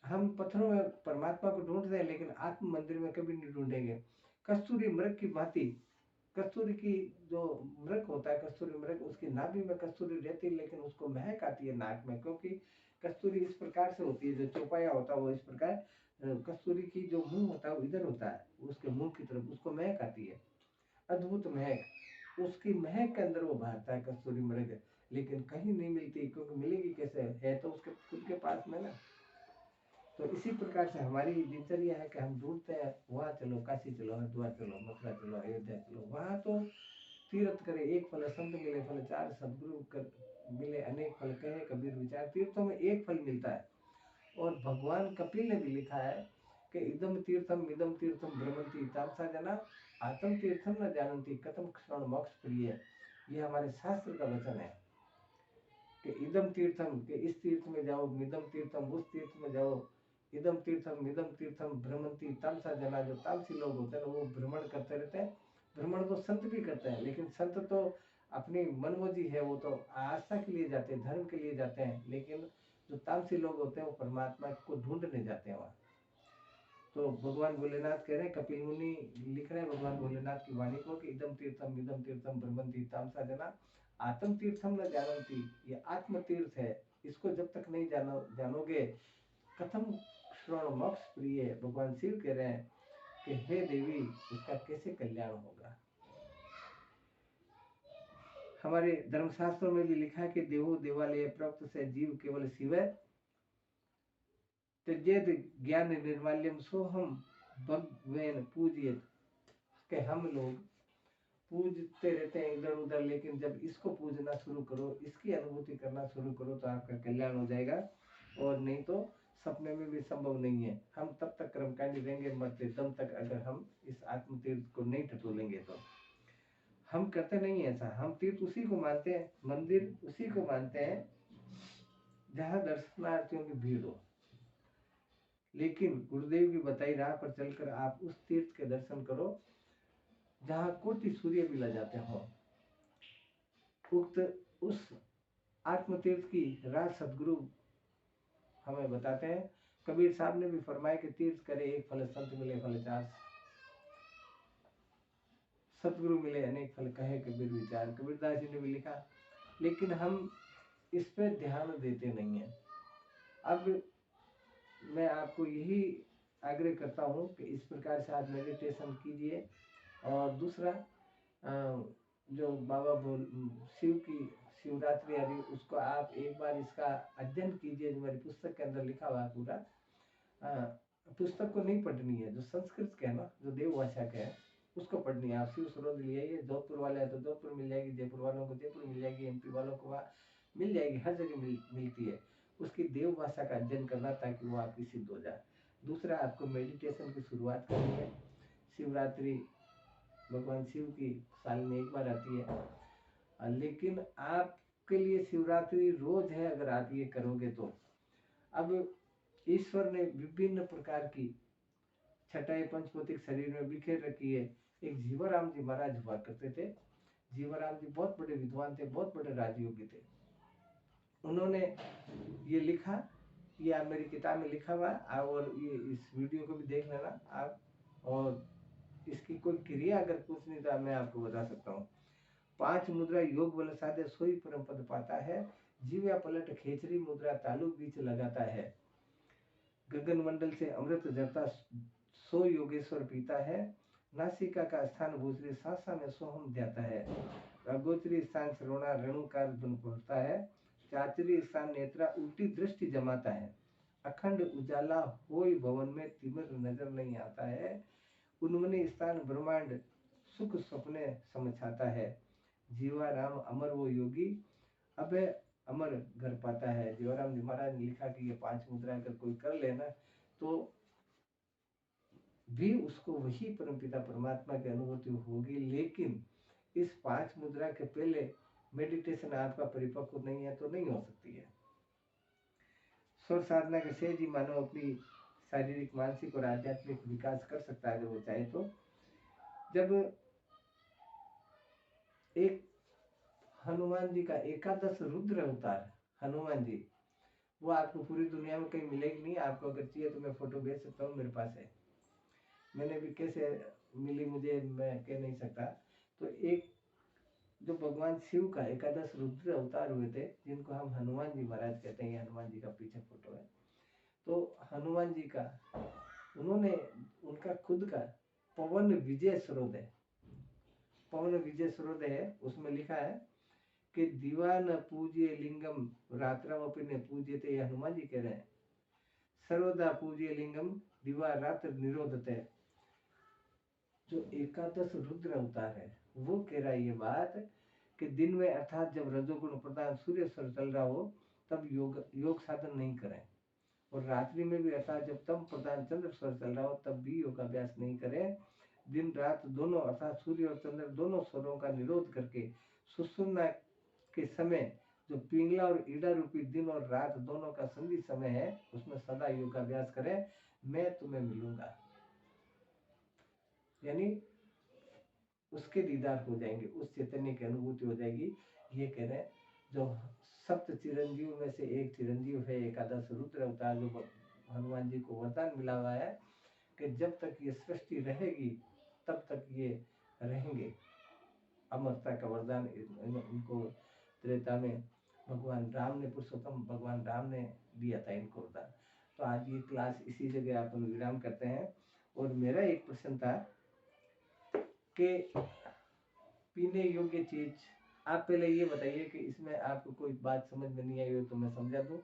हम पत्थरों में परमात्मा को ढूंढते हैं लेकिन आत्म मंदिर में कभी नहीं ढूंढेंगे। कस्तूरी मृग की भांति, कस्तूरी की जो मृग होता है, कस्तूरी मृग, उसकी नाभि में कस्तूरी रहती है लेकिन उसको महक आती है नाक में, क्योंकि कस्तूरी इस प्रकार से होती है, जो चौपाया होता है वो इस प्रकार, कस्तूरी की जो मुंह होता है वो इधर होता है, उसके मुंह की तरफ उसको महक आती है, अद्भुत महक, उसकी महक के अंदर वो भागता है कस्तूरी मृग, लेकिन कहीं नहीं मिलती, क्योंकि मिलेगी कैसे, है तो उसके खुद के पास में ना। तो इसी प्रकार से हमारी दिनचर्या है कि हम ढूंढते हैं, वहाँ चलो, काशी चलो, हरिद्वार चलो, मथुरा चलो, अयोध्या चलो, वहाँ तो तीर्थ करे, एक फल संत मिले, फल चार सदगुरु कर मिले, अनेक फल कहे कबीर विचार, तीर्थों में एक फल मिलता है। और भगवान कपिल ने भी लिखा है कि इदम तीर्थम भ्रमंती तामसा जना, आत्म तीर्थम न जानती कथम क्षण मोक्ष प्रिय। ये हमारे शास्त्र का वचन है कि इदम तीर्थम, के इस तीर्थ में जाओ, मिदम तीर्थम, उस तीर्थ में जाओ, इदम तीर्थम भ्रमंती तामसा जना, जो तामसी लोग होते हैं वो भ्रमण करते रहते हैं। भ्रमण तो संत भी करते हैं, लेकिन संत तो अपनी मनमोजी है, वो तो आस्था के लिए जाते हैं, धर्म के लिए जाते हैं, लेकिन जो तामसी लोग होते हैं वो परमात्मा को ढूंढने जाते हैं वहाँ। तो भगवान भोलेनाथ कह रहे हैं, कपिल मुनि लिख रहे हैं भगवान भोलेनाथ की वाणी को कि इदम तीर्थम भ्रमंती तामसा जना, आत्म तीर्थम न जानती, ये आत्म तीर्थ है, इसको जब तक नहीं जानोगे कथम श्रवण मोक्ष प्रिय। भगवान शिव कह रहे हैं कि हे देवी, उसका कैसे कल्याण होगा। हमारे धर्मशास्त्रों में भी लिखा है कि देवो देवालय प्रवक्त से जीव केवल शिव त्यजेत ज्ञान निर्माल्यम सोहम भगवेन पूजियत, कि हम लोग पूजते रहते हैं इधर उधर, लेकिन जब इसको पूजना शुरू करो, इसकी अनुभूति करना शुरू करो तो आपका कल्याण हो जाएगा, और नहीं तो सपने में भी संभव नहीं है। हम तब तक कर्मकांडी रहेंगे मरते दम तक, अगर हम इस आत्म तीर्थ को नहीं टटोलेंगे तो। हम करते नहीं है ऐसा, हम तीर्थ उसी को मानते हैं, मंदिर उसी को मानते हैं जहाँ दर्शनार्थियों की भीड़ हो, लेकिन गुरुदेव की बताई राह पर चलकर आप उस तीर्थ के दर्शन करो जहाँ कोटि सूर्य भी लग जाते हो। उक्त उस आत्म तीर्थ की राह सदगुरु हमें बताते हैं। कबीर साहब ने भी फरमाया कि तीर्थ करे एक फल संत मिले फल चार, सतगुरु मिले अनेक फल कहे कबीर विचार। कबीरदास जी ने भी लिखा, लेकिन हम इस पे ध्यान देते नहीं है। अब मैं आपको यही आग्रह करता हूँ कि इस प्रकार से आप मेडिटेशन कीजिए। और दूसरा, जो बाबा शिव की शिवरात्रि आ रही, उसको आप एक बार इसका अध्ययन कीजिए, जो मेरी पुस्तक के अंदर लिखा हुआ है पूरा। पुस्तक को नहीं पढ़नी है, जो संस्कृत के है ना, जो देव भाषा के है, उसको पढ़नी है। आप शिव सरोद ले आइए, जोधपुर वाले है तो जोधपुर मिल जाएगी, जयपुर वालों को जयपुर मिल जाएगी, एमपी वालों को वहाँ मिल जाएगी, हर जगह मिलती है। उसकी देव भाषा का अध्ययन करना ताकि वो आपकी सिद्ध हो जाए। दूसरा, आपको मेडिटेशन की शुरुआत करनी है। शिवरात्रि भगवान शिव की साल में एक बार आती है, लेकिन आपके लिए शिवरात्रि रोज है अगर आप ये करोगे तो। अब ईश्वर ने विभिन्न प्रकार की छटाई पंचभौतिक शरीर में बिखेर रखी है। एक जीवाराम जी महाराज हुआ करते थे। जीवाराम जी बहुत बड़े विद्वान थे, बहुत बड़े राजयोगी थे। उन्होंने ये लिखा, ये आप मेरी किताब में लिखा हुआ है, और ये इस वीडियो को भी देख लेना आप, और इसकी कोई क्रिया अगर कुछ नहीं तो मैं आपको बता सकता हूँ। 5 मुद्रा योग बल साधे सोई परम पद पाता है, जीव्या पलट खेचरी मुद्रा तालु बीच लगाता है, गगन मंडल से अमृत झरता सो योगेश्वर पीता है, नासिका का स्थान भूसरी सांसा में सोहम जाता है, अगोचरी स्थान श्रवणा रेणुकार धुन पहुंचता है, चाचरी स्थान नेत्रा उल्टी दृष्टि जमाता है, अखंड उजाला होई भवन में तिमिर नजर नहीं आता है, उन्मनी स्थान ब्रह्मांड सुख सपने समझाता है, जीवा राम अमर वो योगी अभय अमर घर पाता है। जीवाराम जी महाराज ने लिखा कि ये 5 मुद्रा अगर कोई कर लेना तो भी उसको वही परमपिता परमात्मा की अनुभूति होगी। लेकिन इस 5 मुद्रा के पहले मेडिटेशन आपका परिपक्व नहीं है तो नहीं हो सकती है। स्वर साधना के से ही मानव अपनी शारीरिक, मानसिक और आध्यात्मिक विकास कर सकता है अगर वो चाहे तो। जब एक हनुमान जी का एकादश रुद्र अवतार, हनुमान जी, वो आपको पूरी दुनिया में कहीं मिलेगी नहीं। आपको अगर चाहिए तो मैं फोटो भेज सकता हूँ, मेरे पास है। मैंने भी कैसे मिली मुझे मैं कह नहीं सकता। तो एक जो भगवान शिव का एकादश रुद्र अवतार हुए थे, जिनको हम हनुमान जी महाराज कहते हैं, हनुमान जी का पीछे फोटो है। तो हनुमान जी का उन्होंने, उनका खुद का पवन विजय स्रोत है, पवन विजय स्रोत है, उसमें लिखा है कि दीवान पूज्य लिंगम रात्रमपि ने पूज्य थे, हनुमान जी कह रहे हैं। सर्वदा पूज्य लिंगम दिवा रात्र निरोधते। जो एकादश रुद्र अवतार है वो कह रहा है ये बात कि दिन में अर्थात जब रजोगुण प्रधान सूर्य स्वर चल रहा हो तब योग साधन नहीं करें, और रात्रि में भी अर्थात जब तम प्रधान चंद्र स्वर चल रहा हो तब भी योगाभ्यास नहीं करें। दिन रात दोनों अर्थात सूर्य और चंद्र दोनों स्वरों का निरोध करके सुषुम्ना के समय जो पिंगला और ईड़ा रूपी दिन और रात दोनों का संधि समय है, उसमें सदा योगाभ्यास करें, मैं तुम्हें मिलूंगा। यानी उसके दीदार हो जाएंगे, उस चैतन्य की अनुभूति हो जाएगी। ये कह रहे हैं जो सप्त चिरंजीव में से एक चिरंजीव है एकादश रुद्र अवतार, जो हनुमान जी को वरदान मिला हुआ है कि जब तक ये सृष्टि रहेगी तब तक ये रहेंगे। अमरता का वरदान इनको त्रेता में भगवान राम ने, पुरुषोत्तम भगवान राम ने दिया था इनको वरदान। तो आज ये क्लास इसी जगह अपन विराम करते हैं। और मेरा एक प्रश्न था कि पीने योग्य चीज, आप पहले ये बताइए कि इसमें आपको कोई बात समझ में नहीं आई हो तो मैं समझा दूं,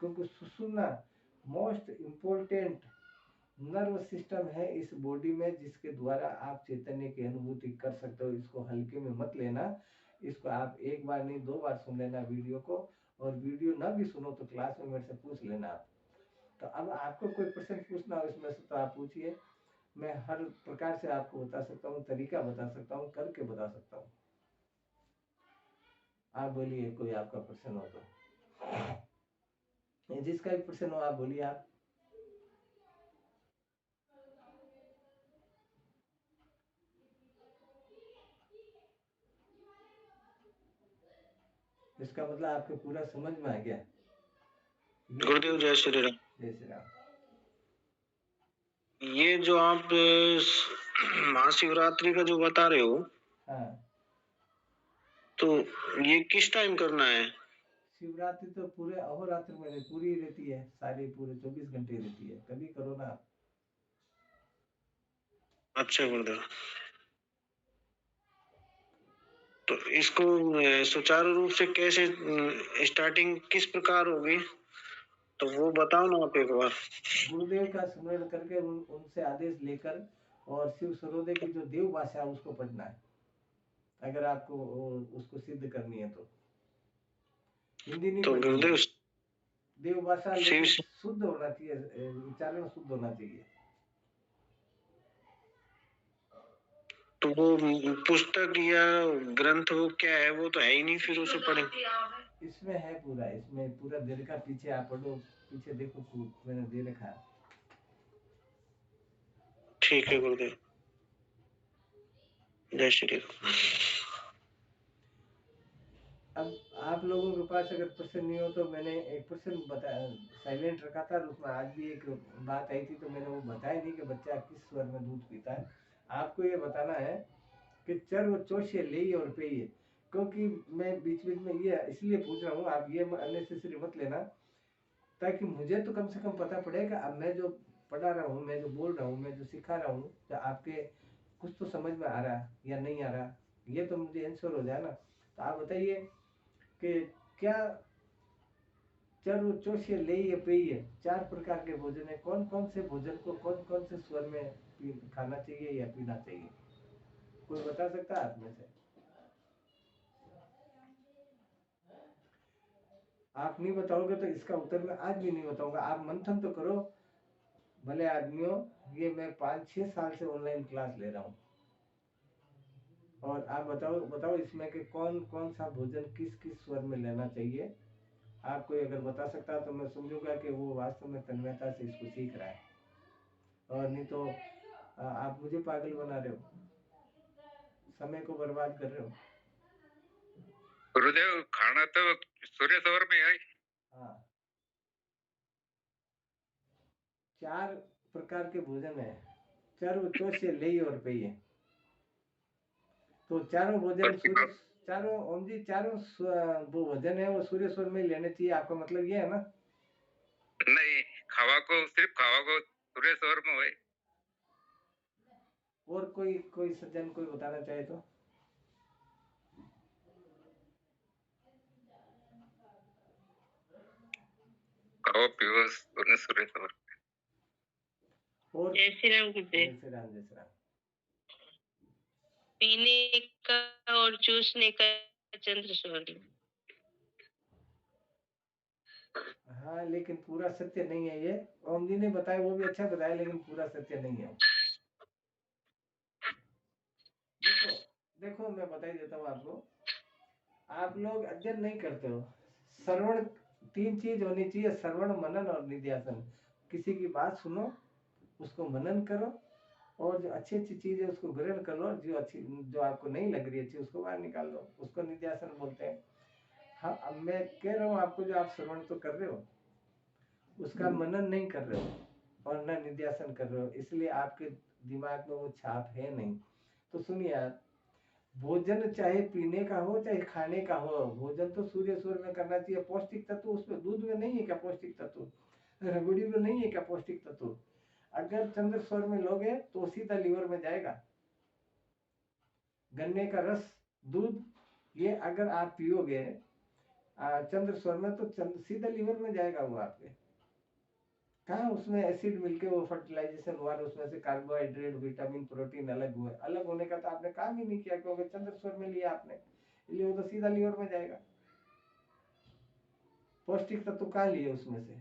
क्योंकि सुषुम्ना मोस्ट इम्पोर्टेंट नर्व सिस्टम है इस बॉडी में, जिसके द्वारा आप चैतन्य की अनुभूति कर सकते हो। इसको हल्के में मत लेना, इसको आप एक बार नहीं 2 बार सुन लेना वीडियो को, और वीडियो ना भी सुनो तो क्लास में मेरे से पूछ लेना आप। तो अब आपको कोई प्रश्न पूछना हो इसमें से तो आप पूछिए, मैं हर प्रकार से आपको बता सकता हूँ, तरीका बता सकता हूँ, करके बता सकता हूँ। आप बोलिए कोई आपका प्रश्न हो तो, जिसका भी प्रश्न हो आप बोलिए। आप इसका मतलब आपको पूरा समझ में आ गया। गुरुदेव जय श्री राम। जय श्री राम। ये जो आप महाशिवरात्रि का जो बता रहे हो, हाँ, तो ये किस टाइम करना है? शिवरात्रि तो पूरे अहोरात्र में पूरी रहती है, सारी पूरे 24 घंटे रहती है, कभी करो ना। अच्छा गुरुदेव, तो इसको सुचारू रूप से कैसे स्टार्टिंग किस प्रकार होगी, तो वो बताओ ना आप एक बार। गुरुदेव का स्मरण करके उनसे आदेश लेकर, और शिव सरोदे की जो देव भाषा है उसको पढ़ना है, अगर आपको उसको सिद्ध करनी है तो। हिंदी नहीं तो पढ़नी है, गुरुदेव देव भाषा लेकिन शुद्ध होना चाहिए, उच्चारण शुद्ध होना चाहिए। तो वो पुस्तक या ग्रंथ वो क्या है, वो तो है ही नहीं, फिर उसे पढ़े। इसमें है पूरा, इसमें पूरा दीर्घ का पीछे आप पढ़ो, पीछे देखो मैंने दे रखा है। ठीक है गुरुदेव, जय श्री राम। अब आप लोगों के पास अगर प्रश्न नहीं हो तो मैंने एक प्रश्न बताया, साइलेंट रखा था, उसमें आज भी एक बात आई थी तो मैंने वो बताया नहीं कि बच्चा किस स्वर में दूध पीता है। आपको ये बताना है कि चर्व चोष्य ले और पेय, क्योंकि मैं बीच बीच में ये इसलिए पूछ रहा हूँ, आप ये अननेसेसरी मत लेना, ताकि मुझे तो कम से कम पता पड़ेगा अब मैं जो पढ़ा रहा हूँ, मैं जो बोल रहा हूँ, मैं जो सिखा रहा हूँ, तो आपके कुछ तो समझ में आ रहा या नहीं आ रहा, ये तो मुझे आंसर हो जाए ना। तो आप बताइए कि क्या चर्व चोष्य लेय पेय 4 प्रकार के भोजन है, कौन कौन से भोजन को कौन कौन से स्वर में खाना चाहिए या पीना चाहिए, कोई बता सकता है आप में से? आप नहीं बताओगे तो इसका उत्तर मैं आज भी नहीं बताऊंगा। आप मंथन तो करो भले आदमियों, ये मैं 5-6 साल से ऑनलाइन क्लास ले रहा हूँ, और आप बताओ इसमें कि कौन कौन सा भोजन किस किस स्वर में लेना चाहिए। आप कोई अगर बता सकता तो मैं समझूंगा कि वो वास्तव में तन्मयता से इसको सीख रहा है, और नहीं तो आप मुझे पागल बना रहे हो, समय को बर्बाद कर रहे हो। गुरुदेव खाना तो सूर्य सौर में है। हाँ, 4 प्रकार के भोजन है, चर्व चोष्य लेई और पेय। तो चारों भोजन सूर्य, चारों ओम जी, चारों वो भोजन है वो सूर्य स्वर में लेने चाहिए, आपका मतलब ये है ना? नहीं, खावा को सिर्फ खावा को सूर्य सौर में है। और कोई सज्जन कोई बताना चाहे तो? खाओ पियो सूर्य सौर। और जय श्री राम गुरुदेव। जय श्री राम, जय श्री राम। पीने का और चूसने का चंद्र स्वर्ग। हाँ, लेकिन पूरा सत्य नहीं है ये, ओम जी ने बताया वो भी अच्छा बताया, लेकिन पूरा सत्य नहीं है। देखो देखो, मैं बता ही देता हूँ आपको, आप लोग अध्ययन नहीं करते हो। श्रवण, 3 चीज होनी चाहिए, श्रवण, मनन और निध्यासन। किसी की बात सुनो, उसको मनन करो, और जो अच्छी अच्छी चीज है उसको ग्रहण कर लो, जो आपको नहीं लग रही अच्छी उसको बाहर निकाल दो, उसको निध्यासन बोलते हैं। हाँ, अब मैं कह रहा हूँ आपको, जो आप श्रवण तो कर रहे हो उसका मनन नहीं कर रहे हो और न निध्यासन कर रहे हो, इसलिए आपके दिमाग में वो छाप है नहीं। तो सुनिए आप, भोजन चाहे पीने का हो चाहे खाने का हो, भोजन तो सूर्य स्वर में करना चाहिए। पौष्टिक तत्व उसमें, दूध में नहीं है क्या पौष्टिक तत्व? रबड़ी में नहीं है क्या पौष्टिक तत्व? अगर चंद्र स्वर में लोगे तो सीधा लीवर में जाएगा। गन्ने का रस, दूध, ये अगर आप पियोगे चंद्र स्वर में तो सीधा लीवर में जाएगा वो आपके। कहाँ उसमें एसिड मिलके वो फर्टिलाइजेशन हुआ, उसमें से कार्बोहाइड्रेट, विटामिन, प्रोटीन अलग हुए। अलग होने का तो आपने काम ही नहीं किया, क्योंकि चंद्र स्वर में लिया आपने, इसलिए वो तो सीधा लीवर में जाएगा। पौष्टिक तत्व कहाँ लिए उसमें से,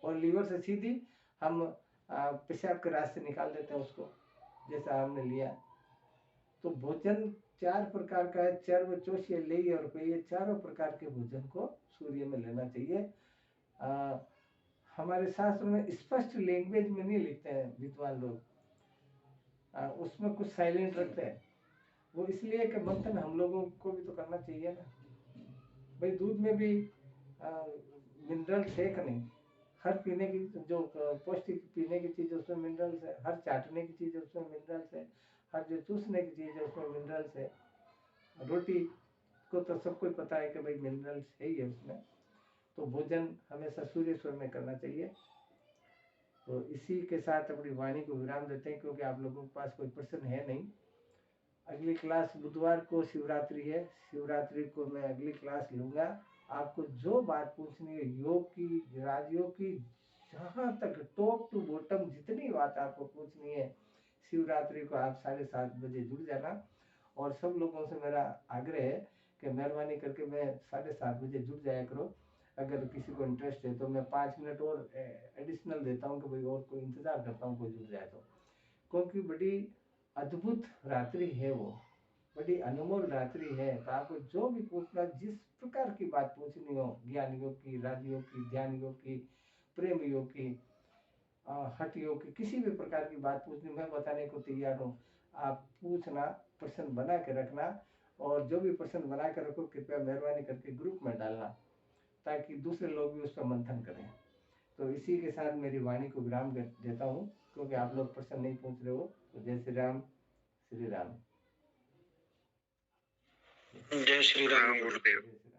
और लीवर से सीधी हम पेशाब के रास्ते निकाल देते हैं उसको, जैसा हमने लिया। तो भोजन 4 प्रकार का है, चर्व, चोष्य, लेई और पेय। चारों प्रकार के भोजन को सूर्य में लेना चाहिए। हमारे शास्त्र में स्पष्ट लैंग्वेज में नहीं लिखते हैं विद्वान लोग, उसमें कुछ साइलेंट रखते हैं। वो इसलिए कि मंथन हम लोगों को भी तो करना चाहिए ना भाई। दूध में भी मिनरल्स है कि नहीं? हर पीने की जो पौष्टिक पीने की चीज है उसमें मिनरल्स है, हर चाटने की चीज है उसमें मिनरल्स है, हर जो चूसने की चीज है उसमें मिनरल्स है। रोटी को तो सबको पता है कि भाई मिनरल्स है ही है उसमें। तो भोजन हमेशा सूर्य स्वर में करना चाहिए। तो इसी के साथ अपनी वाणी को विराम देते हैं, क्योंकि आप लोगों के पास कोई प्रश्न है नहीं। अगली क्लास बुधवार को शिवरात्रि है, शिवरात्रि को मैं अगली क्लास लूँगा। आपको जो बात पूछनी है योग की, राजयोग की, जहाँ तक टॉप टू बॉटम जितनी बात आपको पूछनी है, शिवरात्रि को आप 7:30 बजे जुड़ जाना। और सब लोगों से मेरा आग्रह है कि मेहरबानी करके मैं 7:30 बजे जुड़ जाया करो। अगर किसी को इंटरेस्ट है तो मैं 5 मिनट और एडिशनल देता हूँ कि भाई और कोई इंतज़ार करता हूँ कोई जुड़ जाए तो, क्योंकि बड़ी अद्भुत रात्रि है वो, बड़ी अनमोल रात्रि है। तो आपको जो भी पूछना, जिस प्रकार की बात पूछनी हो, ज्ञान योग की, राजयोग की, ध्यान योग की, प्रेम योग की, हठ योग की, किसी भी प्रकार की बात पूछनी, मैं बताने को तैयार हूँ। आप पूछना, प्रश्न बना के रखना, और जो भी प्रश्न बना के रखो कृपया मेहरबानी करके ग्रुप में डालना, ताकि दूसरे लोग भी उस पर मंथन करें। तो इसी के साथ मेरी वाणी को विराम देता हूँ, क्योंकि आप लोग प्रश्न नहीं पूछ रहे हो। तो जय श्री राम, श्री राम। जय श्री राम गुरुदेव। जय श्री राम।